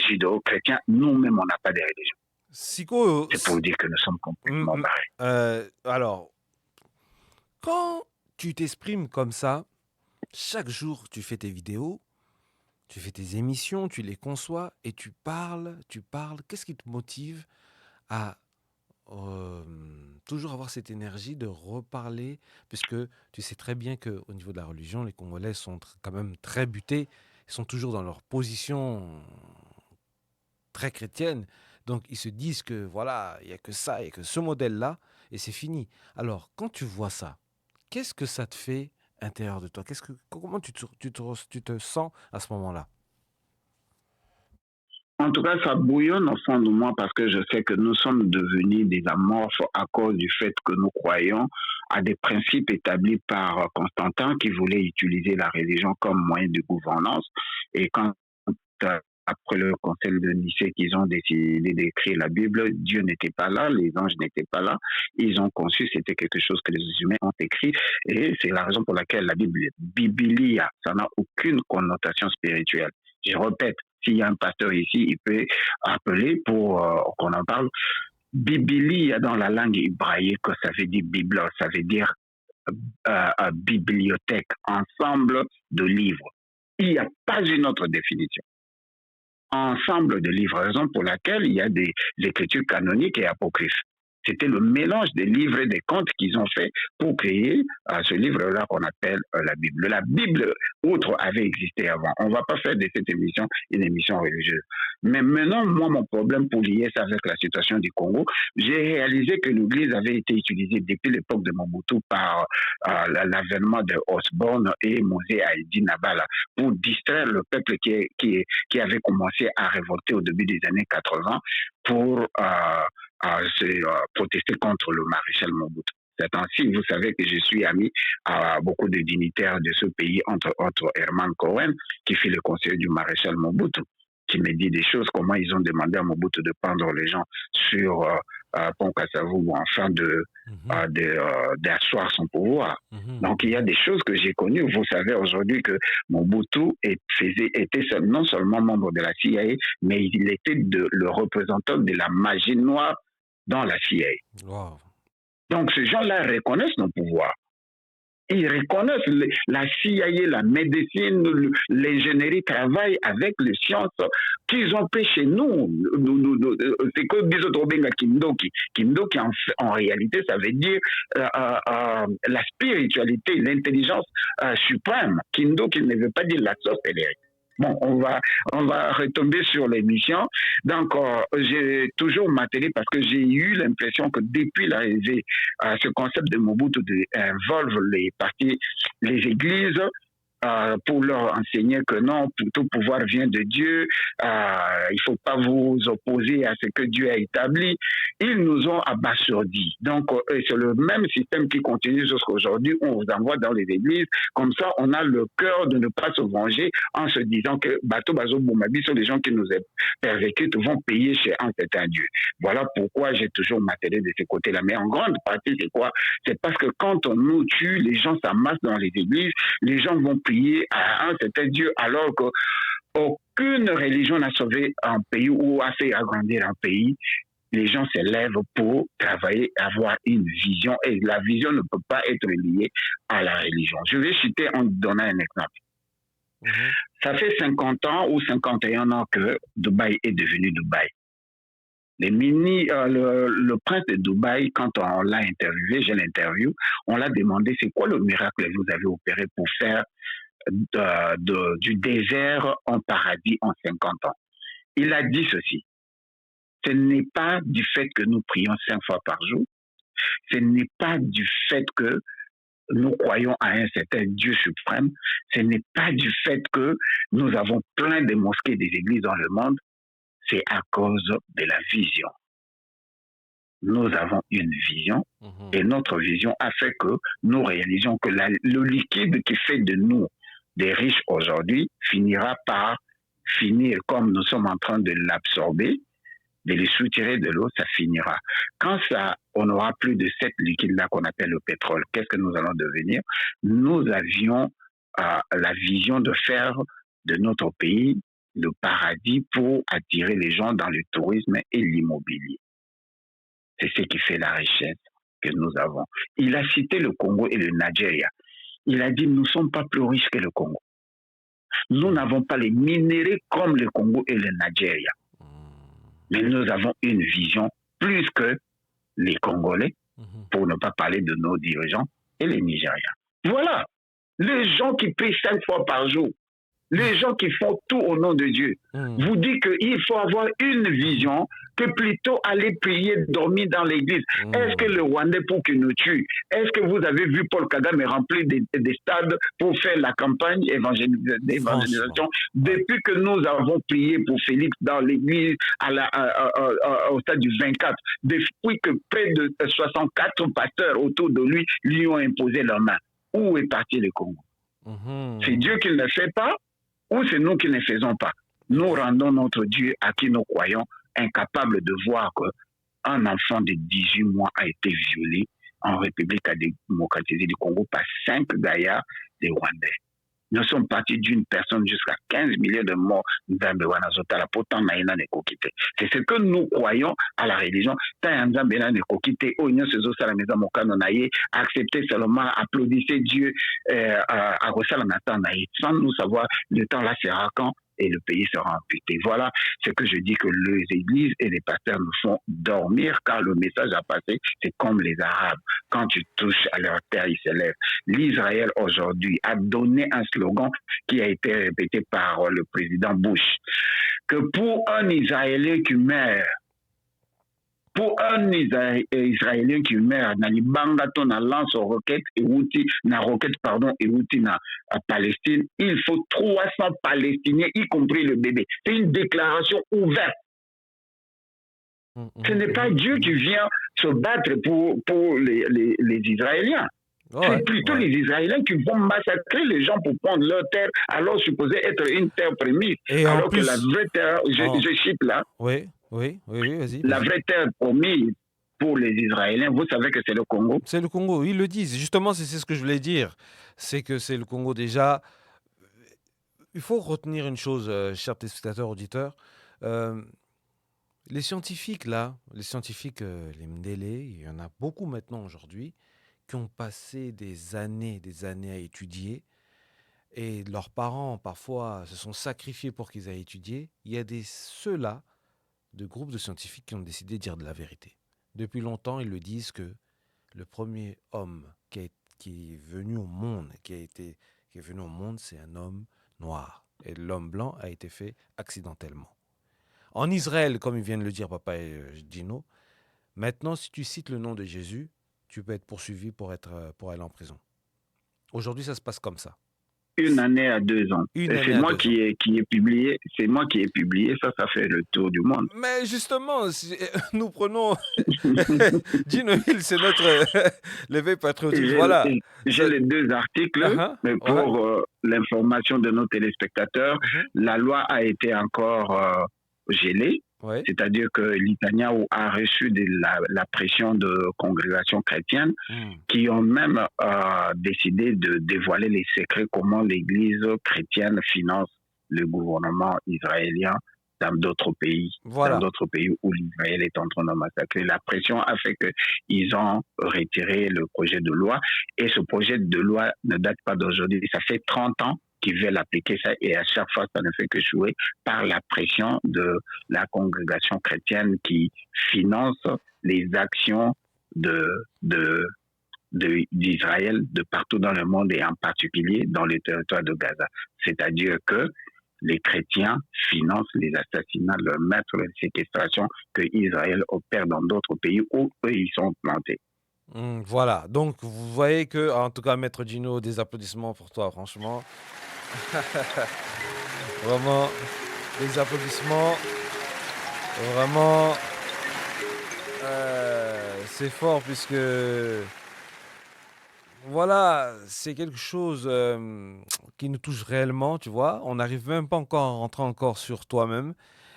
judo-chrétiens. Nous-mêmes, on n'a pas de religion. C'est pour dire que nous sommes complètement barrés. Alors, quand tu t'exprimes comme ça, chaque jour tu fais tes vidéos, tu fais tes émissions, tu les conçois et tu parles. Qu'est-ce qui te motive à euh, toujours avoir cette énergie de reparler, puisque tu sais très bien qu'au niveau de la religion, les Congolais sont quand même très butés, ils sont toujours dans leur position très chrétienne, donc ils se disent que voilà, il n'y a que ça, il n'y a que ce modèle-là, et c'est fini. Alors, quand tu vois ça, qu'est-ce que ça te fait intérieur de toi? Comment tu te sens à ce moment-là? En tout cas, ça bouillonne au fond de moi parce que je sais que nous sommes devenus des amorphes à cause du fait que nous croyons à des principes établis par Constantin qui voulait utiliser la religion comme moyen de gouvernance. Et quand, après le conseil de Nicée, qu'ils ont décidé d'écrire la Bible, Dieu n'était pas là, les anges n'étaient pas là. Ils ont conçu, c'était quelque chose que les humains ont écrit. Et c'est la raison pour laquelle la Bible, Biblia, ça n'a aucune connotation spirituelle. Je répète, s'il y a un pasteur ici, il peut appeler pour qu'on en parle. Biblia dans la langue hébraïque, ça veut dire Bible, ça veut dire bibliothèque, ensemble de livres. Il n'y a pas une autre définition. Ensemble de livres, raison pour laquelle il y a des écritures canoniques et apocryphes. C'était le mélange des livres et des contes qu'ils ont fait pour créer ce livre-là qu'on appelle la Bible. La Bible, outre, avait existé avant. On ne va pas faire de cette émission une émission religieuse. Mais maintenant, moi, mon problème pour lier ça avec la situation du Congo, j'ai réalisé que l'Église avait été utilisée depuis l'époque de Mobutu par l'avènement de Osborne et Mosé Haïdi Nabala pour distraire le peuple qui avait commencé à révolter au début des années 80 pour protester contre le maréchal Mobutu. C'est ainsi, vous savez que je suis ami à beaucoup de dignitaires de ce pays, entre autres Herman Cohen, qui fait le conseiller du maréchal Mobutu, qui me dit des choses, comment ils ont demandé à Mobutu de prendre les gens sur Pont Kassavou afin d'asseoir son pouvoir. Donc il y a des choses que j'ai connues. Vous savez aujourd'hui que Mobutu était non seulement membre de la CIA, mais il était le représentant de la magie noire dans la CIA. Wow. Donc ces gens-là reconnaissent nos pouvoirs. Ils reconnaissent la CIA, la médecine, l'ingénierie travaillent avec les sciences qu'ils ont fait chez nous. C'est que Bisotrobenga Kindoki. Kindoki, en réalité, ça veut dire la spiritualité, l'intelligence suprême. Kindoki ne veut pas dire la sorcellerie. Bon, on va retomber sur l'émission. Donc, j'ai toujours m'attelé parce que j'ai eu l'impression que depuis l'arrivée à ce concept de Mobutu involve les partis, les églises, pour leur enseigner que non, tout pouvoir vient de Dieu, il faut pas vous opposer à ce que Dieu a établi. Ils nous ont abasourdis. Donc, c'est le même système qui continue jusqu'à aujourd'hui. On vous envoie dans les églises. Comme ça, on a le cœur de ne pas se venger en se disant que Bato Bazo Boumabi sont les gens qui nous persécutent, vont payer chez un certain Dieu. Voilà pourquoi j'ai toujours m'attelé de ce côté-là. Mais en grande partie, c'est quoi? C'est parce que quand on nous tue, les gens s'amassent dans les églises, les gens vont prier à un certain Dieu, alors que aucune religion n'a sauvé un pays ou a fait agrandir un pays. Les gens se lèvent pour travailler, avoir une vision, et la vision ne peut pas être liée à la religion. Je vais citer en donnant un exemple. Ça fait 50 ans ou 51 ans que Dubaï est devenu Dubaï. Le prince de Dubaï, quand on l'a interviewé, j'ai l'interview, on l'a demandé c'est quoi le miracle que vous avez opéré pour faire du désert en paradis en 50 ans. Il a dit ceci: ce n'est pas du fait que nous prions 5 fois par jour, ce n'est pas du fait que nous croyons à un certain Dieu suprême, ce n'est pas du fait que nous avons plein de mosquées et des églises dans le monde, c'est à cause de la vision. Nous avons une vision et notre vision a fait que nous réalisons que le liquide qui fait de nous des riches aujourd'hui finira par finir comme nous sommes en train de l'absorber, de les soutirer de l'eau, ça finira. Quand on n'aura plus de cette liquide-là qu'on appelle le pétrole, qu'est-ce que nous allons devenir? Nous avions la vision de faire de notre pays le paradis pour attirer les gens dans le tourisme et l'immobilier. C'est ce qui fait la richesse que nous avons. Il a cité le Congo et le Nigeria. Il a dit, nous ne sommes pas plus riches que le Congo. Nous n'avons pas les minéraux comme le Congo et le Nigeria. Mais nous avons une vision plus que les Congolais, pour ne pas parler de nos dirigeants et les Nigériens. Voilà, les gens qui prient 5 fois par jour, les gens qui font tout au nom de Dieu, vous dites qu'il faut avoir une vision que plutôt aller prier, dormir dans l'église. Est-ce que le Rwandais pour qu'il nous tue? Est-ce que vous avez vu Paul Kagame remplir des stades pour faire la campagne d'évangélisation? Depuis que nous avons prié pour Félix dans l'église au stade du 24, depuis que près de 64 pasteurs autour de lui ont imposé leurs mains, où est parti le Congo? C'est Dieu qui ne le fait pas, ou c'est nous qui ne le faisons pas? Nous rendons notre Dieu à qui nous croyons incapable de voir qu'un enfant de 18 mois a été violé en République démocratique du Congo par 5 gaillards des Rwandais. Nous sommes partis d'une personne jusqu'à 15 millions de morts. C'est ce que nous croyons à la religion. Accepter seulement, applaudissez Dieu sans nous savoir le temps là sera quand et le pays sera amputé. Voilà ce que je dis que les églises et les pasteurs nous font dormir car le message à passer, c'est comme les Arabes. Quand tu touches à leur terre, ils se lèvent. L'Israël aujourd'hui a donné un slogan qui a été répété par le président Bush, que pour un Israélien qui meurt, na libanga to na lance roquette et outil na roquette et outil na Palestine, il faut 300 Palestiniens, y compris le bébé. C'est une déclaration ouverte. Ce n'est pas Dieu qui vient se battre pour les Israéliens. C'est plutôt les Israéliens qui vont massacrer les gens pour prendre leur terre, alors supposée être une terre promise. Alors que la vraie terre, je cite là, oui, vas-y. La vraie terre promise pour les Israéliens, vous savez que c'est le Congo. C'est le Congo, ils le disent. Justement, c'est ce que je voulais dire. C'est que c'est le Congo déjà. Il faut retenir une chose, chers téléspectateurs, auditeurs. Les scientifiques, les Mdele, il y en a beaucoup maintenant aujourd'hui, qui ont passé des années à étudier. Et leurs parents, parfois, se sont sacrifiés pour qu'ils aient étudié. Il y a ceux-là, de groupes de scientifiques qui ont décidé de dire de la vérité. Depuis longtemps, ils le disent que le premier homme qui est venu au monde, c'est un homme noir. Et l'homme blanc a été fait accidentellement. En Israël, comme ils viennent de le dire, papa et Dino, maintenant, si tu cites le nom de Jésus, tu peux être poursuivi pour aller en prison. Aujourd'hui, ça se passe comme ça. Une année à 2 ans. C'est moi qui ai publié. C'est moi qui ai publié. Ça fait le tour du monde. Mais justement, nous prenons Dino Hill, c'est notre l'éveil patriotique. Voilà. J'ai les 2 articles, mais pour l'information de nos téléspectateurs, la loi a été encore gelée. Ouais. C'est-à-dire que Netanyahu a reçu la pression de congrégations chrétiennes qui ont même décidé de dévoiler les secrets comment l'Église chrétienne finance le gouvernement israélien dans d'autres pays, dans d'autres pays où l'Israël est en train de massacrer. La pression a fait qu'ils ont retiré le projet de loi et ce projet de loi ne date pas d'aujourd'hui. Ça fait 30 ans qui veulent appliquer ça et à chaque fois ça ne fait que jouer par la pression de la congrégation chrétienne qui finance les actions d'Israël de partout dans le monde et en particulier dans le territoire de Gaza. C'est-à-dire que les chrétiens financent les assassinats, le meurtre, la séquestration que Israël opère dans d'autres pays où eux ils sont plantés. Voilà, donc vous voyez que, en tout cas, Maître Dino, des applaudissements pour toi, franchement. Vraiment, des applaudissements. Vraiment, c'est fort puisque, voilà, c'est quelque chose qui nous touche réellement, tu vois. On n'arrive même pas encore à rentrer encore sur toi-même.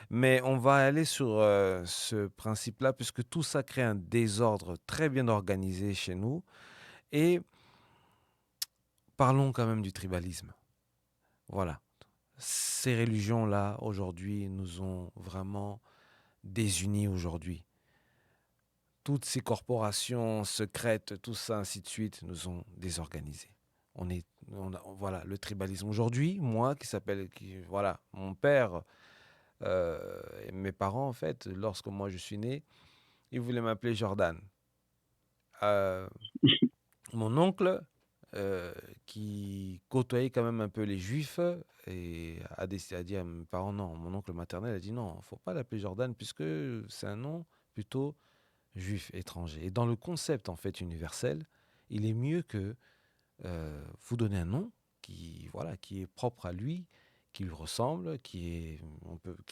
Mais on va aller sur ce principe-là, puisque tout ça crée un désordre très bien organisé chez nous. Et parlons quand même du tribalisme. Voilà. Ces religions-là, aujourd'hui, nous ont vraiment désunis aujourd'hui. Toutes ces corporations secrètes, tout ça, ainsi de suite, nous ont désorganisés. Voilà, le tribalisme. Aujourd'hui, moi, voilà, mon père et mes parents, en fait, lorsque moi je suis né, ils voulaient m'appeler Jordan. Euh, Mon oncle, qui côtoyait quand même un peu les juifs, et a dit à mes parents non. Mon oncle maternel a dit non, faut pas l'appeler Jordan puisque c'est un nom plutôt juif étranger. Et dans le concept en fait universel, il est mieux que vous donner un nom qui est propre à lui, qui lui ressemble, qui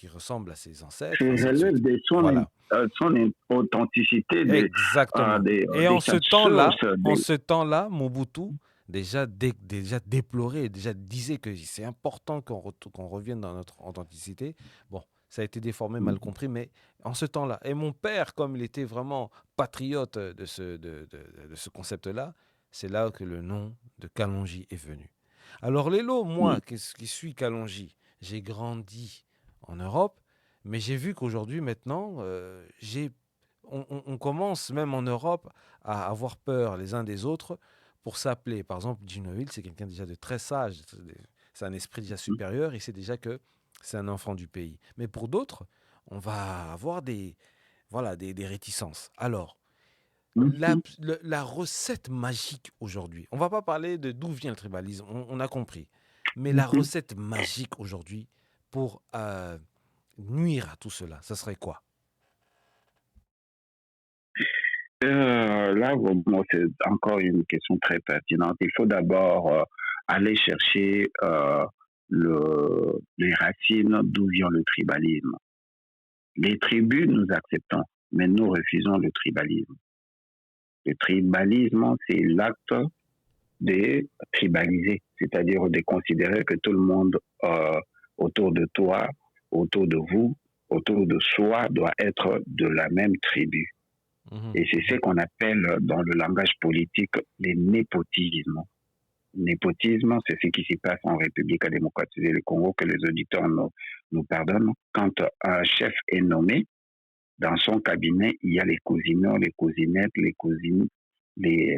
ressemble à ses ancêtres, C'est ainsi de relève suite. de Voilà. son authenticité, Exactement. Et de sa source. en ce temps-là, Mobutu déjà déplorait, déjà disait que c'est important qu'on revienne dans notre authenticité. Bon, ça a été déformé, mal compris, mais en ce temps-là. Et mon père, comme il était vraiment patriote de ce concept-là, c'est là que le nom de Kalonji est venu. Alors, Lélo, moi, qui suis Kalonji, j'ai grandi en Europe, mais j'ai vu qu'aujourd'hui, maintenant, on commence même en Europe à avoir peur les uns des autres pour s'appeler. Par exemple, Gino Hill, c'est quelqu'un déjà de très sage, c'est un esprit déjà supérieur, il sait déjà que c'est un enfant du pays. Mais pour d'autres, on va avoir des réticences. Alors, la recette magique aujourd'hui, on ne va pas parler de d'où vient le tribalisme, on a compris. Mais la recette magique aujourd'hui pour nuire à tout cela, ça serait quoi? Là, bon, c'est encore une question très pertinente. Il faut d'abord aller chercher les racines d'où vient le tribalisme. Les tribus, nous acceptons, mais nous refusons le tribalisme. Le tribalisme, c'est l'acte de tribaliser, c'est-à-dire de considérer que tout le monde autour de toi, autour de vous, autour de soi, doit être de la même tribu. Et c'est ce qu'on appelle dans le langage politique les népotismes. Népotisme, c'est ce qui se passe en République démocratique du Congo, que les auditeurs nous pardonnent. Quand un chef est nommé, dans son cabinet, il y a les cousinons, les cousinettes, les cousines, les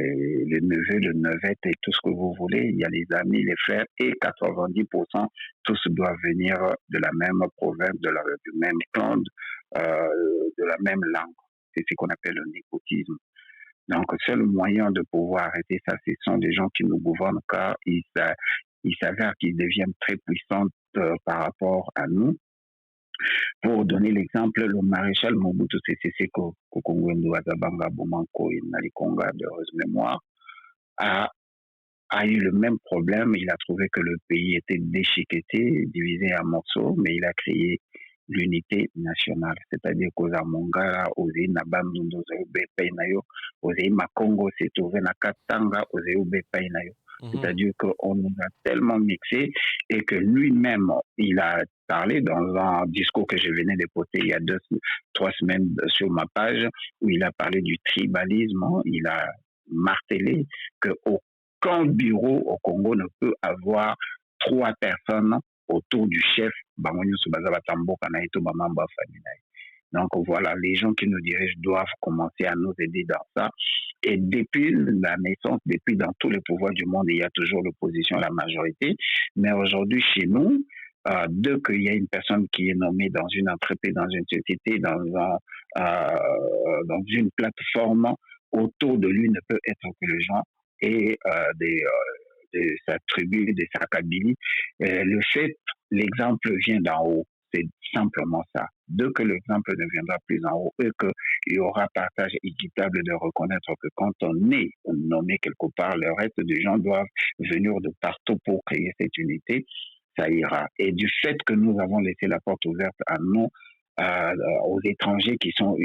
neveux, les neuvettes et tout ce que vous voulez. Il y a les amis, les frères et 90%, tous doivent venir de la même province, du même clan, de la même langue. C'est ce qu'on appelle le népotisme. Donc, le seul moyen de pouvoir arrêter ça, ce sont des gens qui nous gouvernent, car il s'avère qu'ils deviennent très puissants par rapport à nous. Pour donner l'exemple, le maréchal Mobutu Sese Seko Kokongwendo Azabanga Bomanko Nalikonga de heureuse mémoire a eu le même problème. Il a trouvé que le pays était déchiqueté, divisé en morceaux, mais il a créé l'unité nationale. C'est-à-dire qu'aux Amongara, aux Nabamdundo, aux Bepainayo, aux Makongo, s'est trouvé na Katanga, aux Bepainayo. C'est-à-dire qu'on nous a tellement mixé et que lui-même, il a parlé dans un discours que je venais de poster il y a 3 semaines sur ma page, où il a parlé du tribalisme. Il a martelé qu'aucun bureau au Congo ne peut avoir 3 personnes autour du chef. Donc voilà, les gens qui nous dirigent doivent commencer à nous aider dans ça. Et depuis la naissance, depuis dans tous les pouvoirs du monde, il y a toujours l'opposition à la majorité. Mais aujourd'hui, chez nous, dès qu'il y a une personne qui est nommée dans une entreprise, dans une société, dans une plateforme, autour de lui ne peut être que les gens et de sa tribu, de sa Kabylie. L'exemple vient d'en haut. C'est simplement ça. Dès que l'exemple ne viendra plus en haut et qu'il y aura partage équitable de reconnaître que quand on est nommé quelque part, le reste des gens doivent venir de partout pour créer cette unité, ça ira. Et du fait que nous avons laissé la porte ouverte à nous, aux étrangers qui sont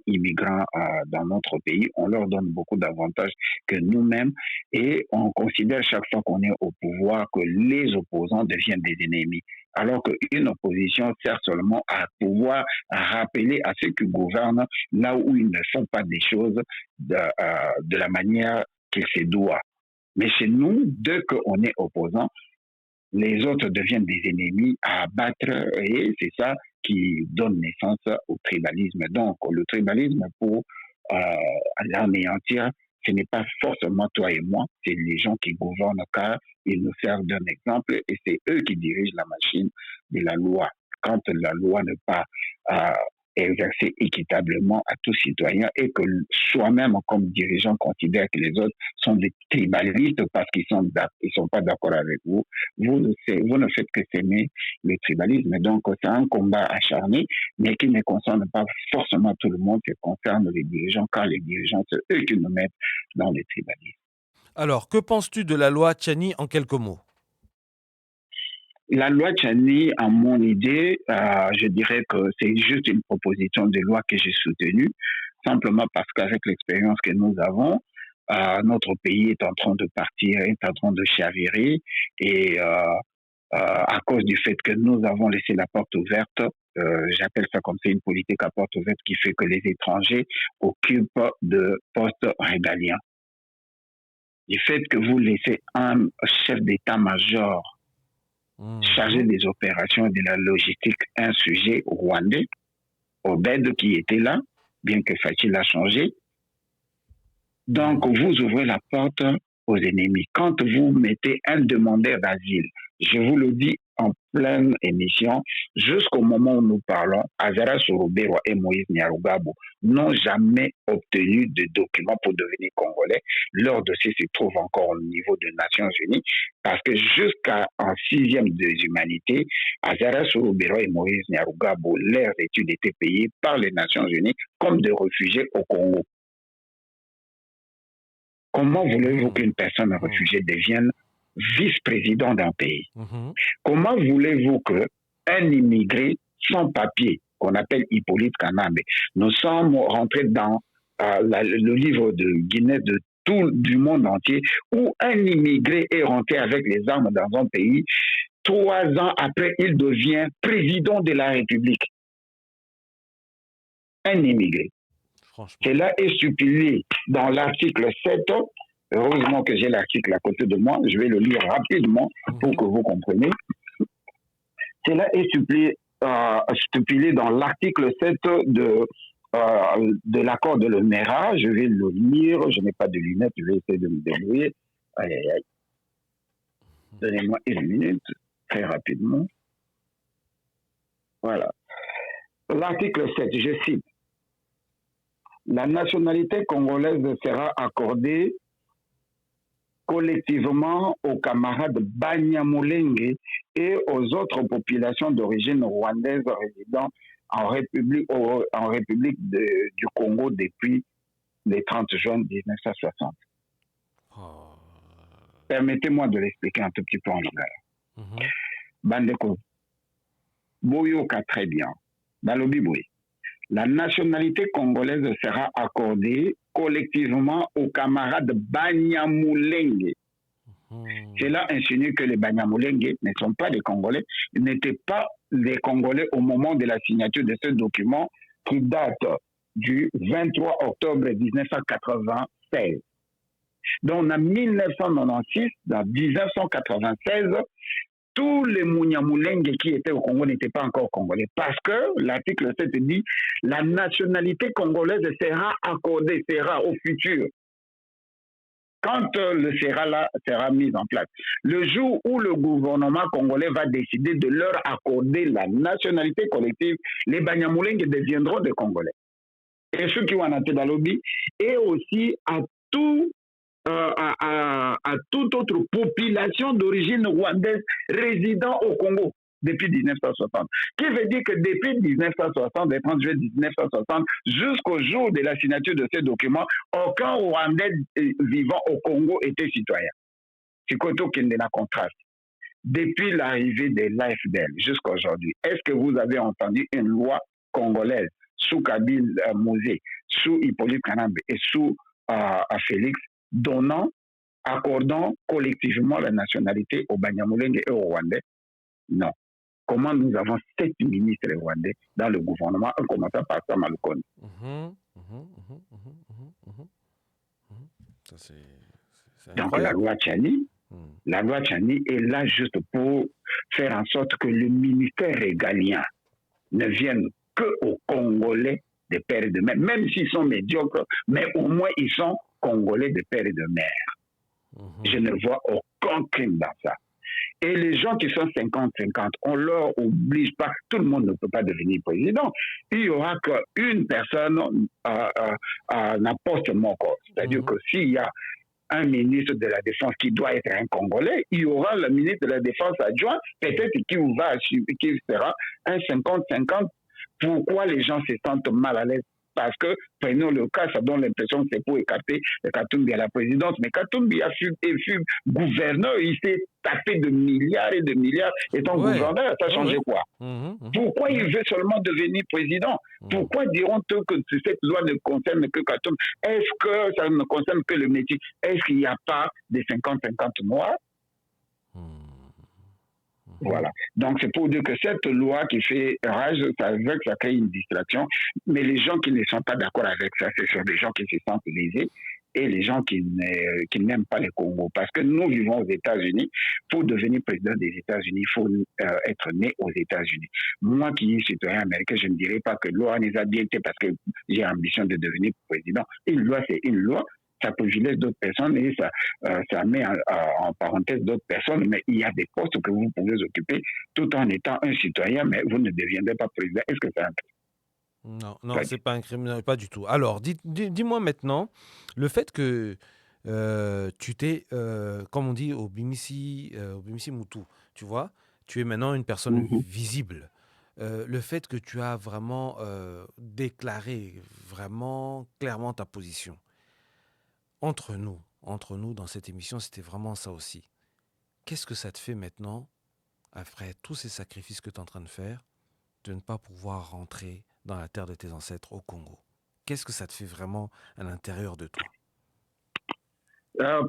immigrants dans notre pays, on leur donne beaucoup d'avantages que nous-mêmes, et on considère chaque fois qu'on est au pouvoir que les opposants deviennent des ennemis. Alors qu'une opposition sert seulement à pouvoir rappeler à ceux qui gouvernent là où ils ne font pas des choses de la manière qu'il se doit. Mais chez nous, dès qu'on est opposant, les autres deviennent des ennemis à abattre, et c'est ça qui donne naissance au tribalisme. Donc, le tribalisme, pour l'anéantir, ce n'est pas forcément toi et moi, c'est les gens qui gouvernent car ils nous servent d'un exemple et c'est eux qui dirigent la machine de la loi. Quand la loi n'est pas exercée équitablement à tout citoyen et que soi-même, comme dirigeant, considère que les autres sont des tribalistes parce qu'ils sont pas d'accord avec vous, vous ne faites que s'aimer le tribalisme. Donc, c'est un combat acharné, mais qui ne concerne pas forcément tout le monde, ça concerne les dirigeants, car les dirigeants, c'est eux qui nous mettent dans le tribalisme. Alors, que penses-tu de la loi Tchani en quelques mots? La loi Tchani, à mon idée, je dirais que c'est juste une proposition de loi que j'ai soutenue, simplement parce qu'avec l'expérience que nous avons, notre pays est en train de partir, est en train de chavirer, et à cause du fait que nous avons laissé la porte ouverte, j'appelle ça comme c'est une politique à porte ouverte qui fait que les étrangers occupent de postes régaliens. Du fait que vous laissez un chef d'état-major chargé des opérations et de la logistique, un sujet rwandais, Obed qui était là, bien que Fachi l'a changé. Donc, vous ouvrez la porte aux ennemis. Quand vous mettez un demandeur d'asile, je vous le dis en pleine émission, jusqu'au moment où nous parlons, Azara Sorobero et Moïse Nyarugabo n'ont jamais obtenu de documents pour devenir congolais. Leur dossier se trouve encore au niveau des Nations Unies parce que jusqu'en 6e des humanités, Azara Sorobero et Moïse Nyarugabo, leurs études étaient payées par les Nations Unies comme des réfugiés au Congo. Comment voulez-vous qu'une personne réfugiée devienne vice-président d'un pays? Comment voulez-vous qu'un immigré sans papier, qu'on appelle Hippolyte Kanambe, nous sommes rentrés dans le livre de Guinness du monde entier, où un immigré est rentré avec les armes dans un pays, 3 ans après, il devient président de la République. Un immigré. Cela est stipulé dans l'article 7. Heureusement que j'ai l'article à côté de moi. Je vais le lire rapidement pour que vous compreniez. Cela est stipulé dans l'article 7 de l'accord de l'ONERA. Je vais le lire. Je n'ai pas de lunettes. Je vais essayer de me débrouiller. Aïe, aïe, aïe. Donnez-moi une minute, très rapidement. Voilà. L'article 7, je cite. La nationalité congolaise sera accordée collectivement aux camarades Banyamulenge et aux autres populations d'origine rwandaise résidant en République du Congo depuis le 30 juin 1960. Permettez-moi de l'expliquer un tout petit peu en langage. Bandeko, Boyoka très bien. Balobi Boy. La nationalité congolaise sera accordée collectivement aux camarades Banyamulenge. Cela insinue que les Banyamulenge ne sont pas des Congolais. Ils n'étaient pas des Congolais au moment de la signature de ce document qui date du 23 octobre 1996. Donc, en 1996, dans 1996, tous les Munyamulenge qui étaient au Congo n'étaient pas encore congolais parce que l'article 7 dit la nationalité congolaise sera accordée, sera au futur. Quand le sera mis en place. Le jour où le gouvernement congolais va décider de leur accorder la nationalité collective, les Banyamulenge deviendront des Congolais. Et ceux qui ont un Dalobi, et aussi à toute autre population d'origine rwandaise résidant au Congo depuis 1960. Qui veut dire que depuis 1960, le 30 juillet 1960, jusqu'au jour de la signature de ce document, aucun Rwandais vivant au Congo était citoyen. C'est Koto qui est la contraste. Depuis l'arrivée de l'AFDL jusqu'à aujourd'hui, est-ce que vous avez entendu une loi congolaise sous Kabila Mosé, sous Hippolyte Kanambe et sous Félix accordant collectivement la nationalité aux Banyamulenge et aux Rwandais? Non. Comment nous avons 7 ministres rwandais dans le gouvernement, en commençant par Sam Alukone? Donc la loi Tchani est là juste pour faire en sorte que le ministère régalien ne vienne que aux Congolais de père et de mère, même s'ils sont médiocres, mais au moins ils sont Congolais de père et de mère. Je ne vois aucun crime dans ça. Et les gens qui sont 50-50, on leur oblige pas, tout le monde ne peut pas devenir président. Il y aura qu'une personne à n'importe mon corps. C'est-à-dire que s'il y a un ministre de la Défense qui doit être un Congolais, il y aura le ministre de la Défense adjoint, peut-être qui sera un 50-50. Pourquoi les gens se sentent mal à l'aise? Parce que, prenons le cas, ça donne l'impression que c'est pour écarter Katumbi à la présidence. Mais Katumbi fut gouverneur, il s'est tapé de milliards et de milliards étant gouverneur. Ça a changé quoi? Pourquoi il veut seulement devenir président? Pourquoi diront-eux que cette loi ne concerne que Katumbi? Est-ce que ça ne concerne que le métier? Est-ce qu'il n'y a pas des 50-50 noirs? Voilà. Donc, c'est pour dire que cette loi qui fait rage, ça crée une distraction. Mais les gens qui ne sont pas d'accord avec ça, ce sont des gens qui se sentent lésés et les gens qui n'aiment pas le Congo. Parce que nous vivons aux États-Unis. Pour devenir président des États-Unis, il faut être né aux États-Unis. Moi qui suis citoyen américain, je ne dirais pas que loi nous a bien été parce que j'ai l'ambition de devenir président. Une loi, c'est une loi. Ça privilège d'autres personnes et ça met en parenthèse d'autres personnes, mais il y a des postes que vous pouvez occuper tout en étant un citoyen, mais vous ne deviendrez pas président. Est-ce que c'est un crime? Non, c'est pas un crime, pas du tout. Alors, dis-moi maintenant, le fait que tu t'es, comme on dit au Bimisi Moutou, tu vois, tu es maintenant une personne visible. Le fait que tu as vraiment déclaré vraiment clairement ta position. Entre nous, dans cette émission, c'était vraiment ça aussi. Qu'est-ce que ça te fait maintenant, après tous ces sacrifices que tu es en train de faire, de ne pas pouvoir rentrer dans la terre de tes ancêtres au Congo? Qu'est-ce que ça te fait vraiment à l'intérieur de toi?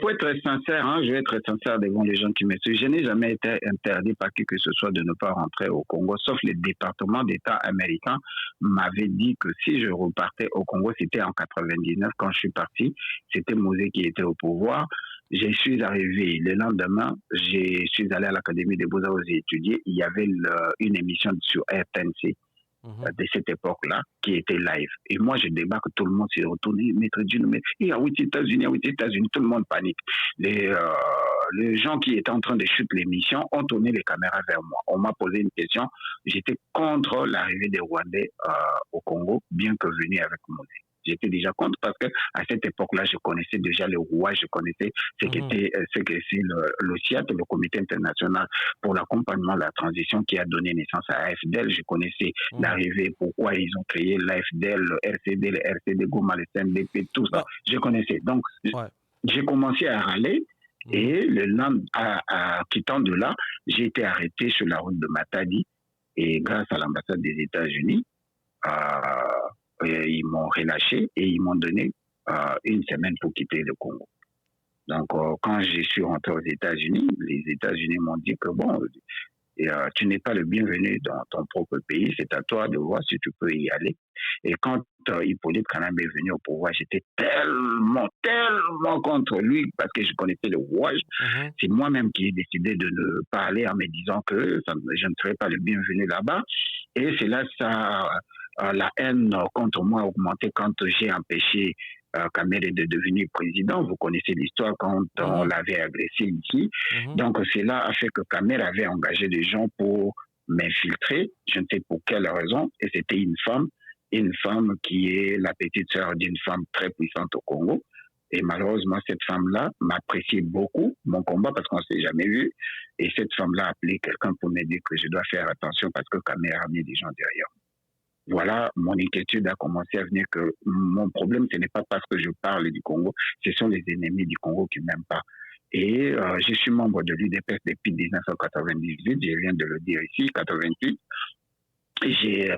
Pour être sincère, je vais être sincère devant les gens qui me suivent. Je n'ai jamais été interdit par qui que ce soit de ne pas rentrer au Congo, sauf le département d'État américain m'avait dit que si je repartais au Congo, c'était en 99 quand je suis parti, c'était Mosé qui était au pouvoir. Je suis arrivé le lendemain, je suis allé à l'Académie des Beaux-Arts aux étudier. Il y avait une émission sur RTNC. De cette époque-là, qui était live. Et moi, je débarque, tout le monde s'est retourné, Maître Dino, mais il y a 8 États-Unis, tout le monde panique. Les gens qui étaient en train de shooter l'émission ont tourné les caméras vers moi. On m'a posé une question. J'étais contre l'arrivée des Rwandais au Congo, bien que venu avec Mosé. J'étais déjà contre parce que à cette époque-là, je connaissais déjà le roi, je connaissais ce qu'était le CIAT, le Comité international pour l'accompagnement de la transition qui a donné naissance à AFDL. Je connaissais l'arrivée, pourquoi ils ont créé l'AFDL, le RCD Goma, le CNDP, tout ça. Je connaissais. Donc, j'ai commencé à râler. Et le lendemain, quittant de là, j'ai été arrêté sur la route de Matadi. Et grâce à l'ambassade des États-Unis, ils m'ont relâché et ils m'ont donné une semaine pour quitter le Congo. Donc, quand je suis rentré aux États-Unis, les États-Unis m'ont dit que bon, tu n'es pas le bienvenu dans ton propre pays, c'est à toi de voir si tu peux y aller. Et quand Hippolyte Kanambe est venu au pouvoir, j'étais tellement contre lui parce que je connaissais le rouage. C'est moi-même qui ai décidé de ne pas aller en me disant que je ne serais pas le bienvenu là-bas. Et c'est là la haine contre moi a augmenté quand j'ai empêché Kamere de devenir président. Vous connaissez l'histoire quand on l'avait agressé ici. Donc cela a fait que Kamere avait engagé des gens pour m'infiltrer. Je ne sais pour quelle raison. Et c'était une femme qui est la petite sœur d'une femme très puissante au Congo. Et malheureusement, cette femme-là m'appréciait beaucoup, mon combat, parce qu'on ne s'est jamais vu. Et cette femme-là a appelé quelqu'un pour me dire que je dois faire attention parce que Kamere a mis des gens derrière. Voilà, mon inquiétude a commencé à venir que mon problème, ce n'est pas parce que je parle du Congo, ce sont les ennemis du Congo qui ne m'aiment pas. Et je suis membre de l'UDPS depuis 1998, je viens de le dire ici, 88. J'ai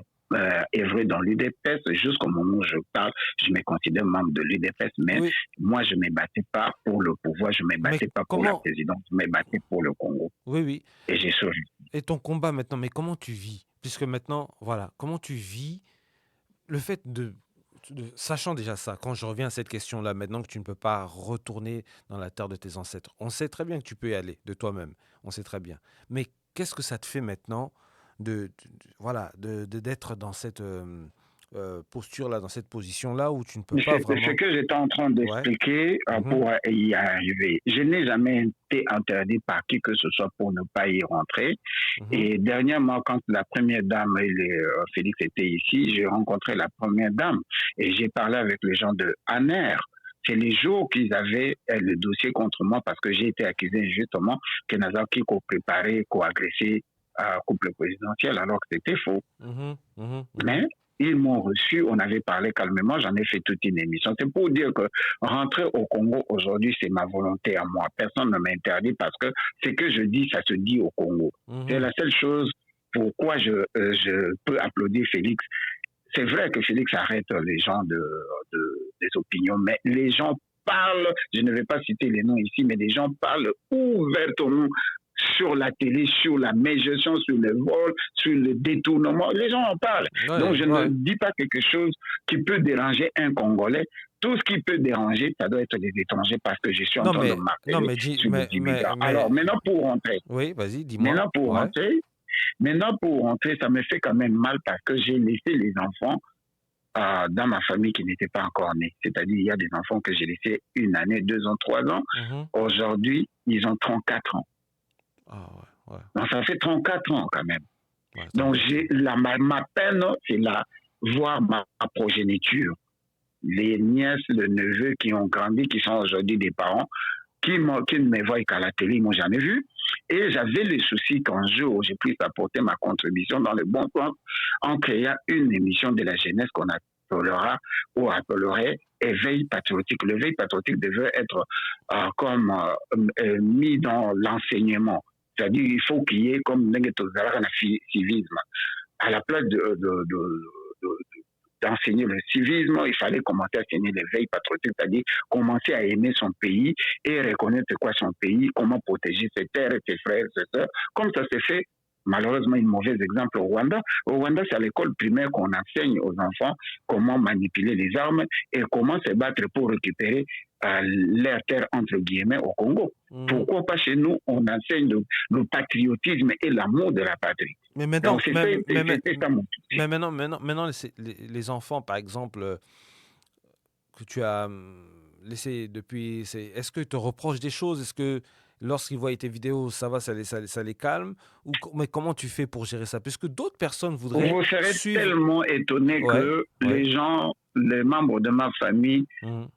œuvré dans l'UDPS jusqu'au moment où je parle, je me considère membre de l'UDPS, mais moi, je ne me battais pas pour le pouvoir, je ne me battais pas pour la présidence, je me battais pour le Congo. Oui. Et j'ai survécu. Et ton combat maintenant, mais comment tu vis? Puisque maintenant, voilà, comment tu vis le fait sachant déjà ça, quand je reviens à cette question-là, maintenant que tu ne peux pas retourner dans la terre de tes ancêtres, on sait très bien que tu peux y aller de toi-même, on sait très bien. Mais qu'est-ce que ça te fait maintenant d'être dans cette posture là, dans cette position là où tu ne peux Mais pas c'est ce vraiment. que j'étais en train Ouais. d'expliquer Mhm, pour y arriver. Je n'ai jamais été interdit par qui que ce soit pour ne pas y rentrer. mhm, Et dernièrement, quand la première dame, Félix était ici, j'ai rencontré la première dame et j'ai parlé avec les gens de ANER. C'est les jours qu'ils avaient le dossier contre moi parce que j'ai été accusé justement que Nazaki co-préparé, co-agressé couple présidentiel alors que c'était faux. mhm, mhm, mhm. Mais ils m'ont reçu, on avait parlé calmement, j'en ai fait toute une émission. C'est pour dire que rentrer au Congo aujourd'hui, c'est ma volonté à moi. Personne ne m'interdit parce que ce que je dis, ça se dit au Congo. C'est Mhm. la seule chose pourquoi je peux applaudir Félix. C'est vrai que Félix arrête les gens des opinions, mais les gens parlent, je ne vais pas citer les noms ici, mais les gens parlent ouvertement sur la télé, sur la mégestion, sur le vol, sur le détournement. Les gens en parlent. Donc Ouais, je ne ouais. dis pas quelque chose qui peut déranger un Congolais. Tout ce qui peut déranger, ça doit être des étrangers parce que je suis en Non, train de non, marteler sur les immigrants. Alors oui, vas-y, dis-moi. maintenant pour Ouais. rentrer, ça me fait quand même mal parce que j'ai laissé les enfants dans ma famille qui n'étaient pas encore nés. C'est-à-dire, il y a des enfants que j'ai laissés 1 année, 2 ans, 3 ans. Mhm. Aujourd'hui, ils ont 34 ans. Ah ouais, ouais, Donc, ça fait 34 ans quand même. ouais, Donc, 34 ans. ma peine, c'est voir ma progéniture. Les nièces, les neveux qui ont grandi, qui sont aujourd'hui des parents, qui ne me voient qu'à la télé, moi j'en ai vu. Et j'avais le souci qu'un jour, je puisse apporter ma contribution dans le bon sens en créant une émission de la jeunesse qu'on appellera ou appellerait éveil patriotique. L'éveil patriotique devait être mis dans l'enseignement. C'est-à-dire il faut qu'il y ait comme un civisme. À la place d'enseigner le civisme, il fallait commencer à enseigner l'éveil patriotique, c'est-à-dire commencer à aimer son pays et reconnaître quoi son pays, comment protéger ses terres, ses frères, ses sœurs, comme ça s'est fait. Malheureusement, un mauvais exemple au Rwanda. Au Rwanda, c'est à l'école primaire qu'on enseigne aux enfants comment manipuler les armes et comment se battre pour récupérer leurs terres, entre guillemets, au Congo. Mhm. Pourquoi pas chez nous, on enseigne le patriotisme et l'amour de la patrie. Mais Donc, maintenant, c'était ça mon souci. mais maintenant, les enfants, par exemple, que tu as laissé depuis, est-ce qu'ils te reprochent des choses? Est-ce que lorsqu'ils voient tes vidéos, ça va, ça les calme? Mais comment tu fais pour gérer ça? Puisque d'autres personnes voudraient Vous serez suivre. tellement étonné Ouais, que ouais. les gens, les membres de ma famille, Mhm,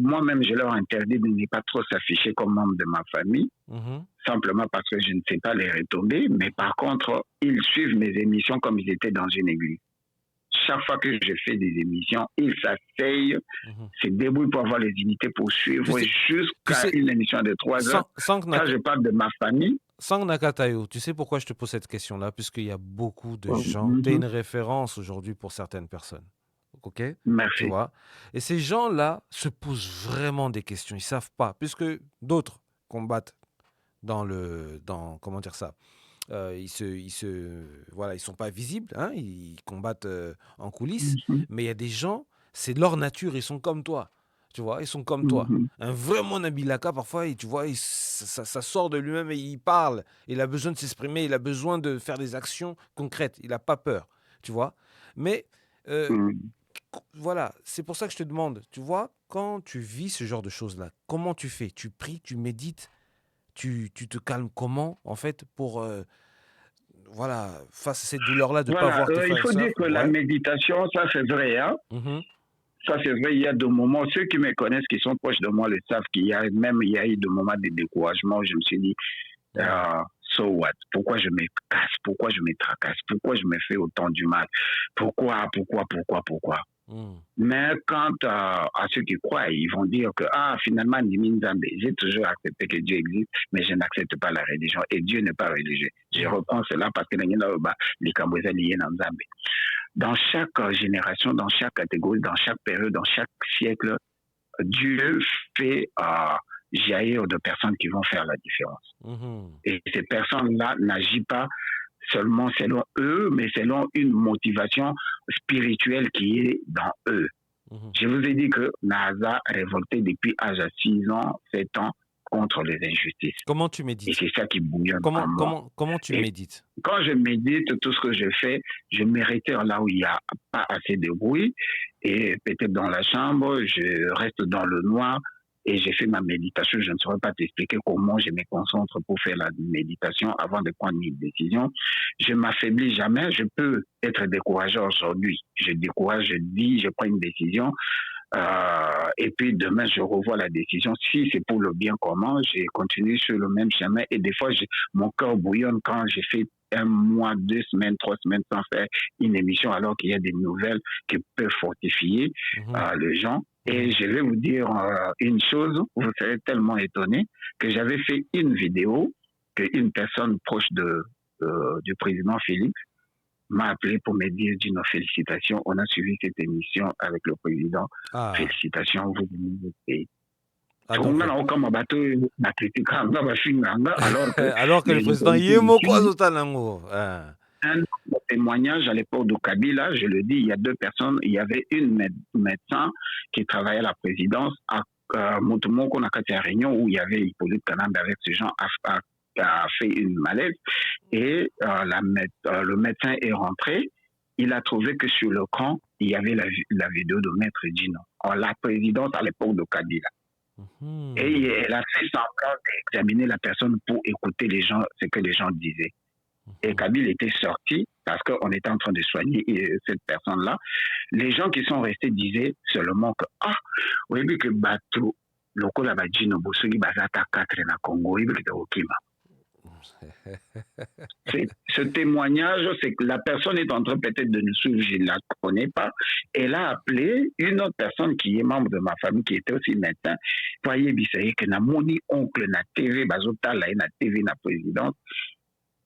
moi-même, je leur interdis de ne pas trop s'afficher comme membre de ma famille, mhm, simplement parce que je ne sais pas les retomber. Mais par contre, ils suivent mes émissions comme ils étaient dans une église. Chaque fois que je fais des émissions, ils s'asseyent, mhm. se débrouillent pour avoir les unités pour Tu suivre sais, tu jusqu'à sais, une émission de 3 heures. sans que Ça, je parle de ma famille. Sang Nakatayo, tu sais pourquoi je te pose cette question-là? Puisqu'il y a beaucoup de gens. Tu es Mhm. une référence aujourd'hui pour certaines personnes. OK? Tu Merci. vois? Et ces gens-là se posent vraiment des questions. Ils savent pas. Puisque d'autres combattent comment dire ça? Voilà, ils sont pas visibles, hein? Ils combattent en coulisses. Mhm. Mais il y a des gens, c'est leur nature. Ils sont comme toi. Tu vois? Ils sont comme toi. Mhm. Un vrai Nabilaka, parfois, tu vois, ça sort de lui-même et il parle. Il a besoin de s'exprimer, il a besoin de faire des actions concrètes. Il n'a pas peur, tu vois. Mais euh, Mhm. voilà, c'est pour ça que je te demande, tu vois, quand tu vis ce genre de choses-là, comment tu fais? Tu pries, tu médites, tu te calmes comment, en fait, pour, voilà, face à cette douleur-là de ne pas Voilà, voir tes il frères et faut dire sœurs? que la Ouais. méditation, ça c'est vrai, hein. Mhm, Ça c'est vrai, il y a des moments, ceux qui me connaissent, qui sont proches de moi, le savent il y a eu des moments de découragement où je me suis dit, mhm, so what? Pourquoi je me casse? Pourquoi je me tracasse? Pourquoi je me fais autant du mal? Pourquoi? mhm, Mais quant à ceux qui croient, ils vont dire que, finalement, j'ai toujours accepté que Dieu existe, mais je n'accepte pas la religion. Et Dieu n'est pas religieux. Je mhm, reprends cela parce que les Cambodgiens liés dans Zambé. Dans chaque génération, dans chaque catégorie, dans chaque période, dans chaque siècle, Dieu fait jaillir de personnes qui vont faire la différence. mhm, Et ces personnes-là n'agissent pas seulement selon eux, mais selon une motivation spirituelle qui est dans eux. mhm, Je vous ai dit que NASA a révolté depuis l'âge de 6 ans, 7 ans contre les injustices. Comment tu Et médites? c'est ça qui bouillonne en moi. Comment tu Et médites? quand je médite, tout ce que je fais, je me retire là où il n'y a pas assez de bruit. Et peut-être dans la chambre, je reste dans le noir et j'ai fait ma méditation. Je ne saurais pas t'expliquer comment je me concentre pour faire la méditation avant de prendre une décision. Je m'affaiblis jamais. Je peux être découragé aujourd'hui. Je décourage, je dis, je prends une décision. Et puis demain, je revois la décision. Si c'est pour le bien commun, je continue sur le même chemin. Et des fois, mon cœur bouillonne quand j'ai fait 1 mois, 2 semaines, 3 semaines sans faire une émission, alors qu'il y a des nouvelles qui peuvent fortifier les gens. Et je vais vous dire une chose, vous serez tellement étonné que j'avais fait une vidéo qu'une personne proche du président Félix m'a appelé pour me dire Gino, félicitations, on a suivi cette émission avec le président. Ah, Félicitations, vous venez de payer. donc, Alors que alors que le les président autorités Yemo ici, Kwazotalango. Ah. un témoignage à l'époque de Kabila, je le dis, il y a 2 personnes, il y avait une médecin qui travaillait à la présidence à Montemoko Nakati Réunion où il y avait Hippolyte Kanambe avec ces gens a fait une malaise et le médecin est rentré. Il a trouvé que sur le camp, il y avait la vidéo de Maître Gino, la présidence à l'époque de Kabila. Et elle a fait semblant d'examiner la personne pour écouter les gens, ce que les gens disaient. Et Kabila était sorti parce qu'on était en train de soigner cette personne-là. Les gens qui sont restés disaient seulement que au début que Bato, le Kola Bajino Bosogi Bazata 4 na Congo, il était au Kima. Ce témoignage, c'est que la personne est en train peut-être de nous suivre, je ne la connais pas. Elle a appelé une autre personne qui est membre de ma famille, qui était aussi médecin. Voyez, c'est que na moni oncle na TV, bazota la na TV na présidence.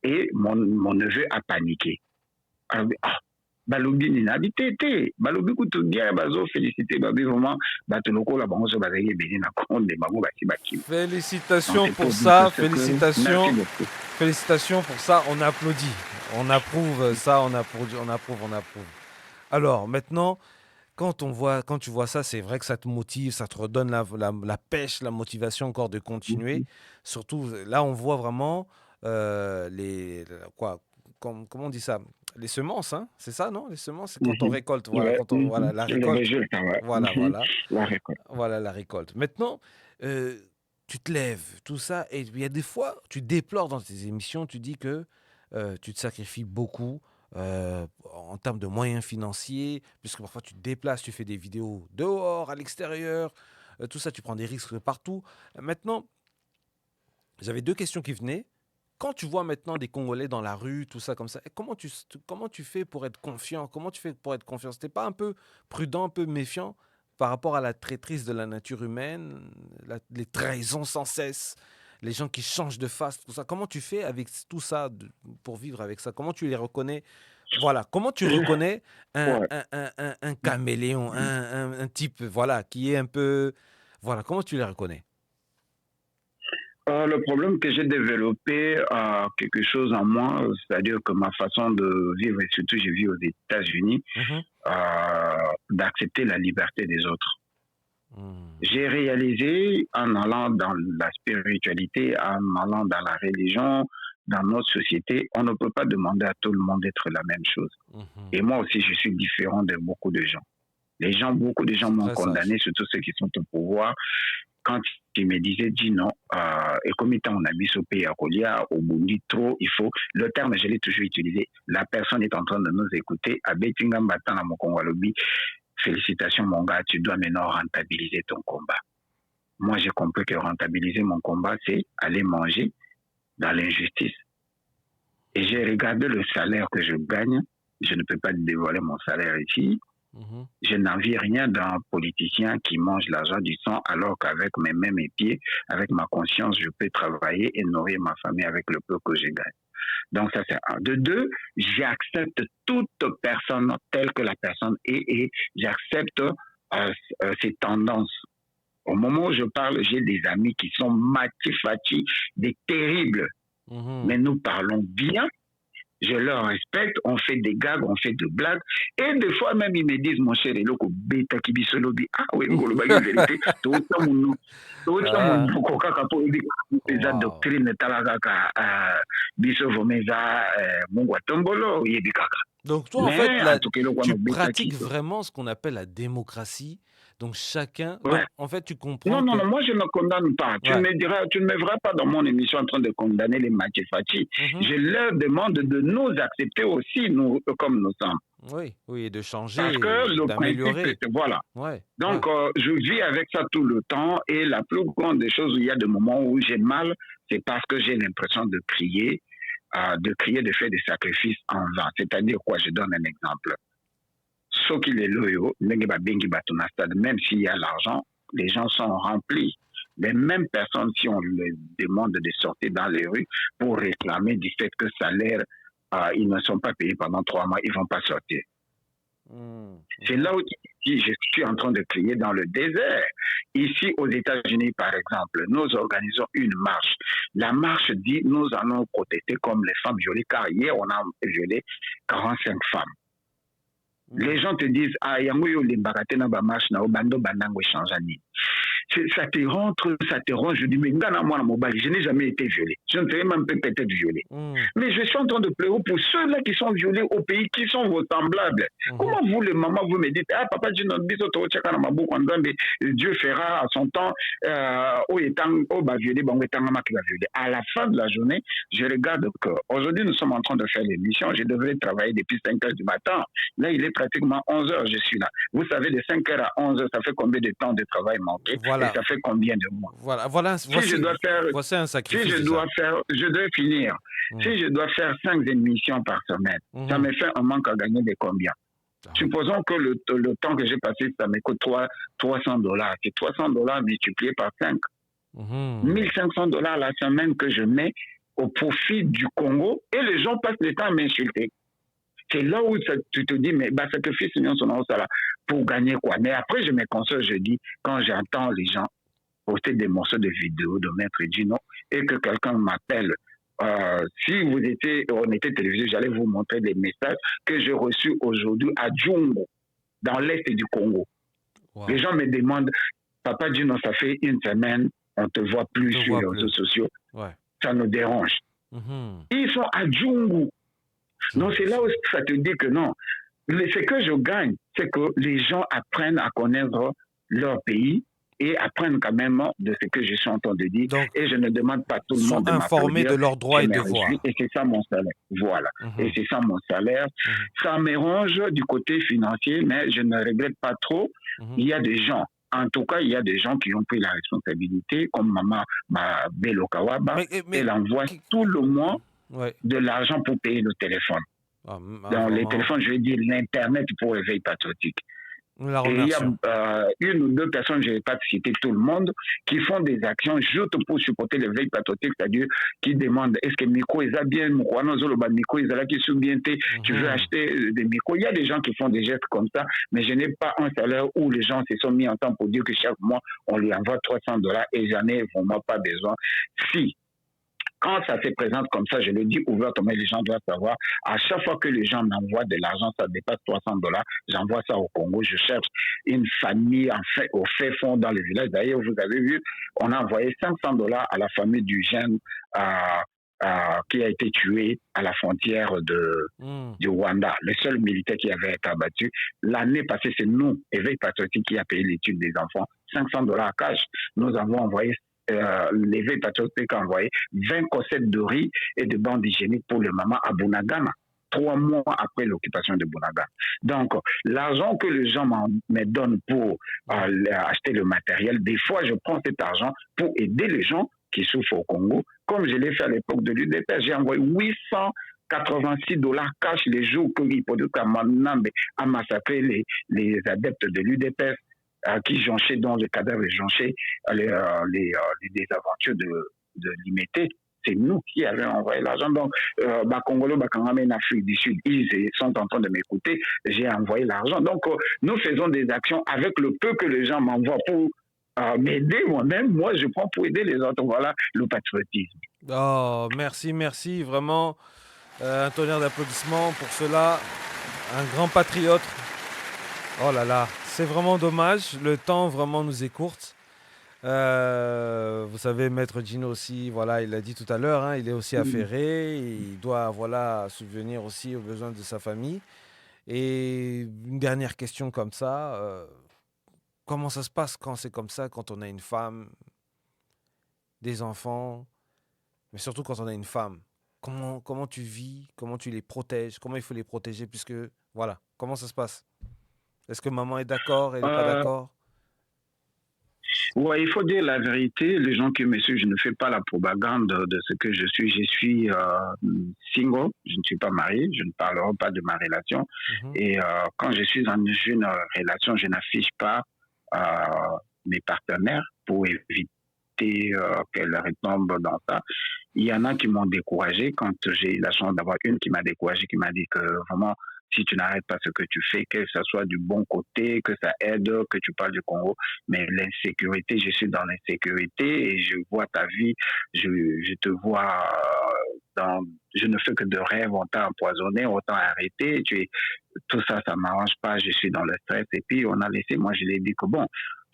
Et mon neveu a paniqué. Balobi ni habité té balobi kutu dia bazo féliciter babi vraiment batoloko la bango so bazaye beni na compte de bango bati baki. Félicitations pour ça, félicitations. Félicitations pour ça, on applaudit. On approuve ça, on approuve. Alors, maintenant, quand tu vois ça, c'est vrai que ça te motive, ça te redonne la pêche, la motivation encore de continuer. Surtout, là, on voit vraiment comment on dit ça? Les semences, hein? C'est ça, non? Les semences, c'est quand on récolte. Voilà, Ouais. la récolte. Voilà. La récolte. Voilà, la récolte. Maintenant, tu te lèves, tout ça, et il y a des fois, tu déplores dans tes émissions, tu dis que tu te sacrifies beaucoup en termes de moyens financiers, puisque parfois tu te déplaces, tu fais des vidéos dehors, à l'extérieur, tout ça, tu prends des risques partout. Maintenant, j'avais 2 questions qui venaient. Quand tu vois maintenant des Congolais dans la rue, tout ça comme ça, comment tu fais pour être confiant? Comment tu fais pour être confiant? T'es pas un peu prudent, un peu méfiant par rapport à la traîtrise de la nature humaine, les trahisons sans cesse, les gens qui changent de face, tout ça? Comment tu fais avec tout ça pour vivre avec ça? Comment tu les reconnais? Voilà, comment tu reconnais un caméléon, un type voilà, qui est un peu... Voilà, comment tu les reconnais? Le problème que j'ai développé quelque chose en moi, c'est-à-dire que ma façon de vivre, et surtout je vis aux États-Unis, d'accepter la liberté des autres. J'ai réalisé en allant dans la spiritualité, en allant dans la religion, dans notre société, on ne peut pas demander à tout le monde d'être la même chose. Et moi aussi, je suis différent de beaucoup de gens. Beaucoup de gens m'ont condamné, surtout ceux qui sont au pouvoir. Quand tu me disais, dis non, et comme étant on habite au pays à Kolia, au Bundi, trop, il faut, le terme, je l'ai toujours utilisé, la personne est en train de nous écouter, à Bettingam Batan à Mokongwalobi, félicitations mon gars, tu dois maintenant rentabiliser ton combat. Moi, j'ai compris que rentabiliser mon combat, c'est aller manger dans l'injustice. Et j'ai regardé le salaire que je gagne, je ne peux pas dévoiler mon salaire ici. Je n'envie rien d'un politicien qui mange l'argent du sang alors qu'avec mes mains, mes pieds, avec ma conscience, je peux travailler et nourrir ma famille avec le peu que je gagne. Donc ça c'est un. De 2, j'accepte toute personne telle que la personne est et j'accepte ses tendances. Au moment où je parle, j'ai des amis qui sont matifati, des terribles. Mais nous parlons bien. je leur respecte, on fait des gags, on fait des blagues, et des fois même ils me disent, mon cher, eloko beta kibisolobi, ah oui, ngolo bagi vérité, tout ça mon Ah, kaka po ebi eza wow. doctrine tala kaka biso vomeza mungu atombolo yebi kaka. Donc toi, en fait, Mais en tout cas, eloko wana tu beta pratiques kito. vraiment ce qu'on appelle la démocratie. Donc chacun... Ouais. Donc en fait, tu comprends Non, non, que... non, moi je ne condamne pas. Ouais. Tu ne me verras pas dans mon émission en train de condamner les Machifachi. Mhm. Je leur demande de nous accepter aussi, nous, comme nous sommes. Oui, oui, et de Parce changer, que le principe, d'améliorer. voilà. Ouais, ouais. Donc, je vis avec ça tout le temps et la plus grande des choses où il y a des moments où j'ai mal, c'est parce que j'ai l'impression de crier, de faire des sacrifices en vain. C'est-à-dire quoi? Je donne un exemple. Ceux qui les loyaux, même s'il y a l'argent, les gens sont remplis. Les mêmes personnes, si on leur demande de sortir dans les rues pour réclamer du fait que salaire, ils ne sont pas payés pendant 3 mois, ils ne vont pas sortir. Mhm. C'est là où je suis en train de crier dans le désert. Ici, aux États-Unis, par exemple, nous organisons une marche. La marche dit nous allons protester comme les femmes violées, car hier, on a violé 45 femmes. Les gens te disent, ah, yango les bagatena ba marche na bando banango changeani. Ça te rentre, ça te range. Je dis, mais je n'ai jamais été violé. Je ne serais même peut-être violé. Mais je suis en train de pleurer pour ceux-là qui sont violés au pays, qui sont vos semblables. Comment vous, les mamans, vous me dites, ah, papa, Dieu fera à son temps, à la fin de la journée, je regarde que aujourd'hui, nous sommes en train de faire l'émission. Je devrais travailler depuis 5 heures du matin. Là, il est pratiquement 11 heures, je suis là. Vous savez, de 5 heures à 11 heures, ça fait combien de temps de travail manqué? Voilà. Et ça fait combien de mois? Voilà, voici un sacrifice. Si je dois faire, je dois finir. Si je dois faire 5 émissions par semaine, ça me fait un manque à gagner de combien? Supposons que le temps que j'ai passé, ça me coûte 300 dollars. C'est 300 dollars multiplié par 5. 1500 dollars la semaine que je mets au profit du Congo et les gens passent le temps à m'insulter. C'est là où tu te dis, mais sacrifice, pour gagner quoi? Mais après, je me console, je dis, quand j'entends les gens poster des morceaux de vidéos de Maître Gino et que quelqu'un m'appelle, si on était télévisé, j'allais vous montrer des messages que j'ai reçus aujourd'hui à Djungo, dans l'est du Congo. Wow. Les gens me demandent, Papa Gino, ça fait 1 semaine, on ne te voit plus sur les réseaux sociaux. Ouais. Ça nous dérange. Ils sont à Djungo. Donc c'est là où ça te dit que non. Ce que je gagne, c'est que les gens apprennent à connaître leur pays et apprennent quand même de ce que je suis en train de dire. Donc, et je ne demande pas tout le monde de informés de leurs droits et devoirs. Et c'est ça mon salaire. Voilà. Et c'est ça mon salaire. Ça m'arrange du côté financier, mais je ne regrette pas trop. Il y a des gens. En tout cas, il y a des gens qui ont pris la responsabilité, comme Maman Bello Kawaba. Elle envoie tout le mois de l'argent pour payer le téléphone. Dans les téléphones, je veux dire l'Internet pour l'éveil patriotique. Et il y a 1 ou 2 personnes, je ne vais pas citer tout le monde, qui font des actions juste pour supporter l'éveil patriotique, c'est-à-dire qui demandent est-ce que Miko est bien, Miko est là qui sont bien, tu veux acheter des micros. Il y a des gens qui font des gestes comme ça, mais je n'ai pas un salaire où les gens se sont mis ensemble pour dire que chaque mois, on lui envoie 300 dollars et j'en ai vraiment pas besoin. Si quand ça se présente comme ça, je le dis ouvertement, les gens doivent savoir, à chaque fois que les gens m'envoient de l'argent, ça dépasse 300 dollars, j'envoie ça au Congo, je cherche une famille au fait fond dans le village. D'ailleurs, vous avez vu, on a envoyé 500 dollars à la famille du jeune qui a été tué à la frontière du Rwanda, le seul militaire qui avait été abattu. L'année passée, c'est nous, Éveil Patriotique, qui a payé l'étude des enfants, 500 dollars à cash. Nous avons envoyé l'éveil patriotique a envoyé 20 cosettes de riz et de bandes hygiéniques pour le maman à Bunagana, 3 mois après l'occupation de Bunagana. Donc, l'argent que les gens me donnent pour acheter le matériel, des fois, je prends cet argent pour aider les gens qui souffrent au Congo, comme je l'ai fait à l'époque de l'UDPS. J'ai envoyé 886 dollars cash les jours que l'hypothèque a massacré les adeptes de l'UDPS. Qui jonchaient dans le cadavre jonchait les désaventures de l'imité. C'est nous qui avons envoyé l'argent. Donc, Congolo, en Afrique du Sud, ils sont en train de m'écouter. J'ai envoyé l'argent. Donc, nous faisons des actions avec le peu que les gens m'envoient pour m'aider moi-même. Moi, je prends pour aider les autres. Voilà le patriotisme. Oh, merci, vraiment. Un tonnerre d'applaudissements pour cela. Un grand patriote. Oh là là, c'est vraiment dommage. Le temps vraiment nous est court. Vous savez, Maître Gino aussi, voilà, il l'a dit tout à l'heure, hein, il est aussi affairé. Il doit, voilà, subvenir aussi aux besoins de sa famille. Et une dernière question comme ça. Comment ça se passe quand c'est comme ça, quand on a une femme, des enfants, mais surtout quand on a une femme? Comment tu vis? Comment tu les protèges? Comment il faut les protéger? Puisque, voilà, comment ça se passe? Est-ce que maman est d'accord? Elle n'est pas Euh, d'accord? ouais, il faut dire la vérité. Les gens qui me suivent, je ne fais pas la propagande de ce que je suis. Je suis single, je ne suis pas marié, je ne parlerai pas de ma relation. Mhm, Et quand je suis dans une relation, je n'affiche pas mes partenaires pour éviter qu'elles retombent dans ça. Il y en a qui m'ont découragé quand j'ai eu la chance d'avoir une qui m'a découragé, qui m'a dit que vraiment, si tu n'arrêtes pas ce que tu fais, que ça soit du bon côté, que ça aide, que tu parles du Congo, mais l'insécurité, je suis dans l'insécurité et je vois ta vie, je te vois dans, je ne fais que de rêves, on t'a empoisonné, on t'a arrêté, tout ça, ça m'arrange pas, je suis dans le stress. Et puis, on a laissé, moi, je l'ai dit que bon,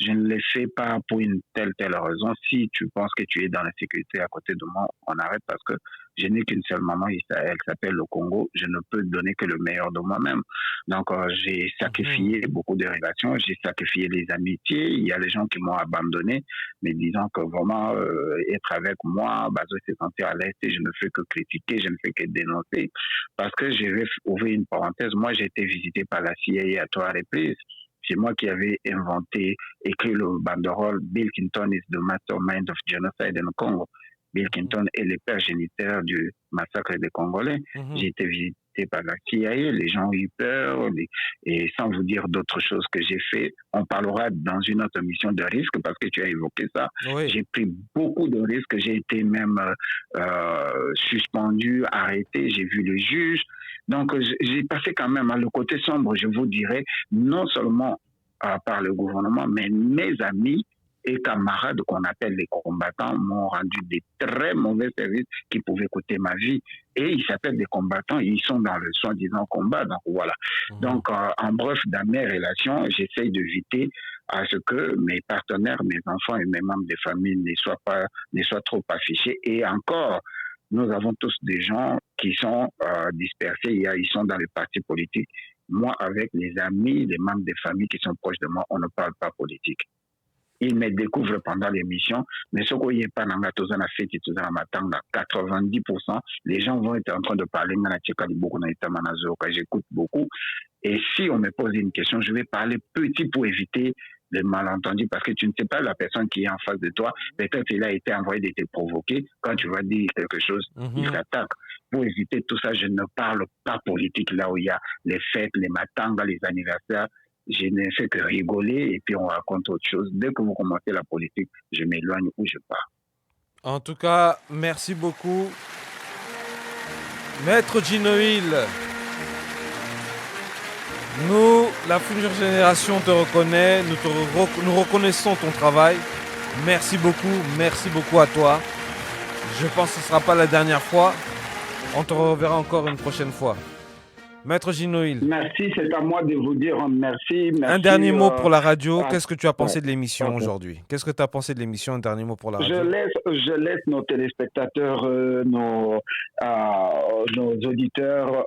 je ne le fais pas pour une telle raison. Si tu penses que tu es dans la sécurité à côté de moi, on arrête parce que je n'ai qu'une seule maman, elle s'appelle le Congo. Je ne peux donner que le meilleur de moi-même. Donc, j'ai mhm. sacrifié beaucoup de relations, j'ai sacrifié les amitiés. Il y a les gens qui m'ont abandonné, mais disant que vraiment, être avec moi, bah, je suis sentir à l'aise et je ne fais que critiquer, je ne fais que dénoncer. Parce que je vais ouvrir une parenthèse. Moi, j'ai été visité par la CIA à 3 reprises. C'est moi qui avais inventé, écrit le banderole Bill Clinton is the mastermind of genocide in Congo. Bill Mhm, Clinton est le père géniteur du massacre des Congolais. mhm. J'ai été visité par la CIA, les gens ont eu peur, et sans vous dire d'autres choses que j'ai fait, on parlera dans une autre mission de risque parce que tu as évoqué ça. Oui. J'ai pris beaucoup de risques, j'ai été même suspendu, arrêté, j'ai vu le juge. Donc j'ai passé quand même le côté sombre, je vous dirais, non seulement par le gouvernement, mais mes amis et camarades qu'on appelle les combattants m'ont rendu des très mauvais services qui pouvaient coûter ma vie. Et ils s'appellent des combattants, ils sont dans le soi-disant combat. Donc voilà. Mhm. Donc en bref, dans mes relations, j'essaye d'éviter à ce que mes partenaires, mes enfants et mes membres de famille ne soient trop affichés. Et encore, nous avons tous des gens qui sont dispersés, ils sont dans les partis politiques. Moi, avec les amis, les membres des familles qui sont proches de moi, on ne parle pas politique. Ils me découvrent pendant l'émission, mais ce qu'il n'y a pas dans la tozana fête et tozana matanga, 90%, les gens vont être en train de parler dans la tchèque beaucoup dans l'état manazo, que j'écoute beaucoup. Et si on me pose une question, je vais parler petit pour éviter les malentendus parce que tu ne sais pas la personne qui est en face de toi. Peut-être qu'il a été envoyé de te provoquer. Quand tu vas dire quelque chose, il Mhm. s'attaque. Pour éviter tout ça, je ne parle pas politique là où il y a les fêtes, les matangas, les anniversaires. Je ne fais que rigoler et puis on raconte autre chose. Dès que vous commencez la politique, je m'éloigne ou je pars. En tout cas, merci beaucoup. Maître Ginoïl, nous, la future génération te reconnaît, nous reconnaissons ton travail. Merci beaucoup à toi. Je pense que ce ne sera pas la dernière fois. On te reverra encore une prochaine fois. Maître Ginoïl, Merci, c'est à moi de vous dire merci, un merci. dernier mot pour la radio. À... Qu'est-ce que tu as Ouais, pensé de l'émission ok. aujourd'hui? Qu'est-ce que tu as pensé de l'émission? Un dernier mot pour la radio. Je laisse nos téléspectateurs, nos auditeurs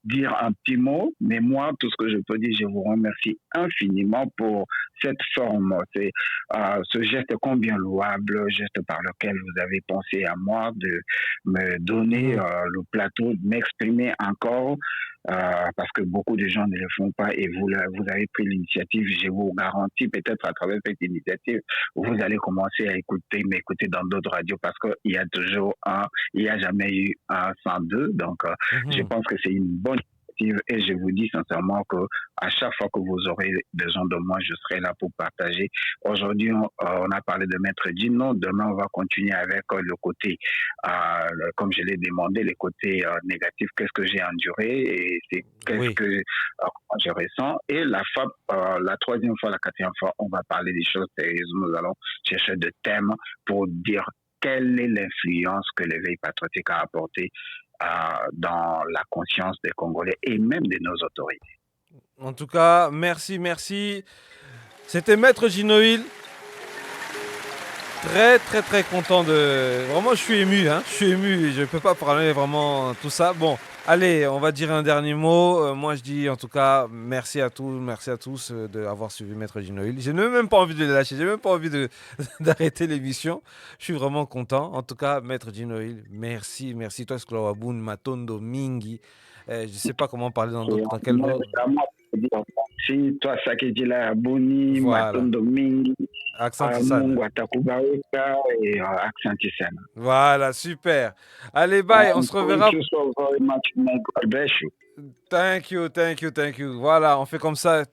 dire un petit mot, mais moi, tout ce que je peux dire, je vous remercie infiniment pour cette forme, ce geste combien louable, geste par lequel vous avez pensé à moi de me donner Mhm. le plateau, de m'exprimer encore, parce que beaucoup de gens ne le font pas et vous avez pris l'initiative. Je vous garantis, peut-être à travers cette initiative, vous allez commencer à m'écouter dans d'autres radios parce qu'il y a toujours il n'y a jamais eu un 102. Donc, je Mhm. pense que c'est une bonne initiative et je vous dis sincèrement que à chaque fois que vous aurez besoin de moi, je serai là pour partager. Aujourd'hui, on a parlé de Maître Gino. Demain, on va continuer avec le côté, comme je l'ai demandé, les côtés négatifs. Qu'est-ce que j'ai enduré et c'est qu'est-ce Oui. que je ressens. Et la troisième fois, la quatrième fois, on va parler des choses sérieuses. Nous allons chercher des thèmes pour dire quelle est l'influence que l'éveil patriotique a apporté dans la conscience des Congolais et même de nos autorités. En tout cas, merci, merci. C'était Maître Ginoïl. Très, très, très content de... Vraiment, je suis ému, hein. Je suis ému. Je ne peux pas parler vraiment tout ça. Bon, allez, on va dire un dernier mot. Moi, je dis en tout cas merci à tous d'avoir suivi Maître Ginoïl. Je n'ai même pas envie de les lâcher. J'ai même pas envie d'arrêter l'émission. Je suis vraiment content. En tout cas, Maître Ginoïl, merci, merci. Toi, Sklawabun, Matondo, Mingi. Je ne sais pas comment parler dans quel ordre. Si toi, Sakedila Abuni, Voilà. Matondo Mingi, Accent Tisane. Et Accent Tisane. Voilà, super. Allez, bye, on se reverra. Thank you. Voilà, on fait comme ça.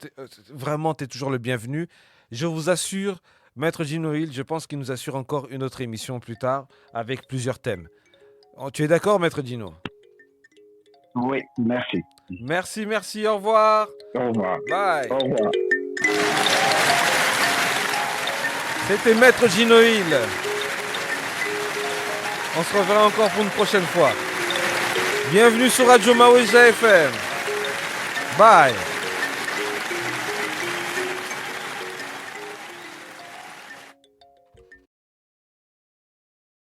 Vraiment, tu es toujours le bienvenu. Je vous assure, Maître Ginoïl, je pense qu'il nous assure encore une autre émission plus tard avec plusieurs thèmes. Tu es d'accord, Maître Gino? Oui, merci. Merci, au revoir. Au revoir. Bye. Au revoir. C'était Maître Ginoïl. On se reverra encore pour une prochaine fois. Bienvenue sur Radio Maweja FM. Bye.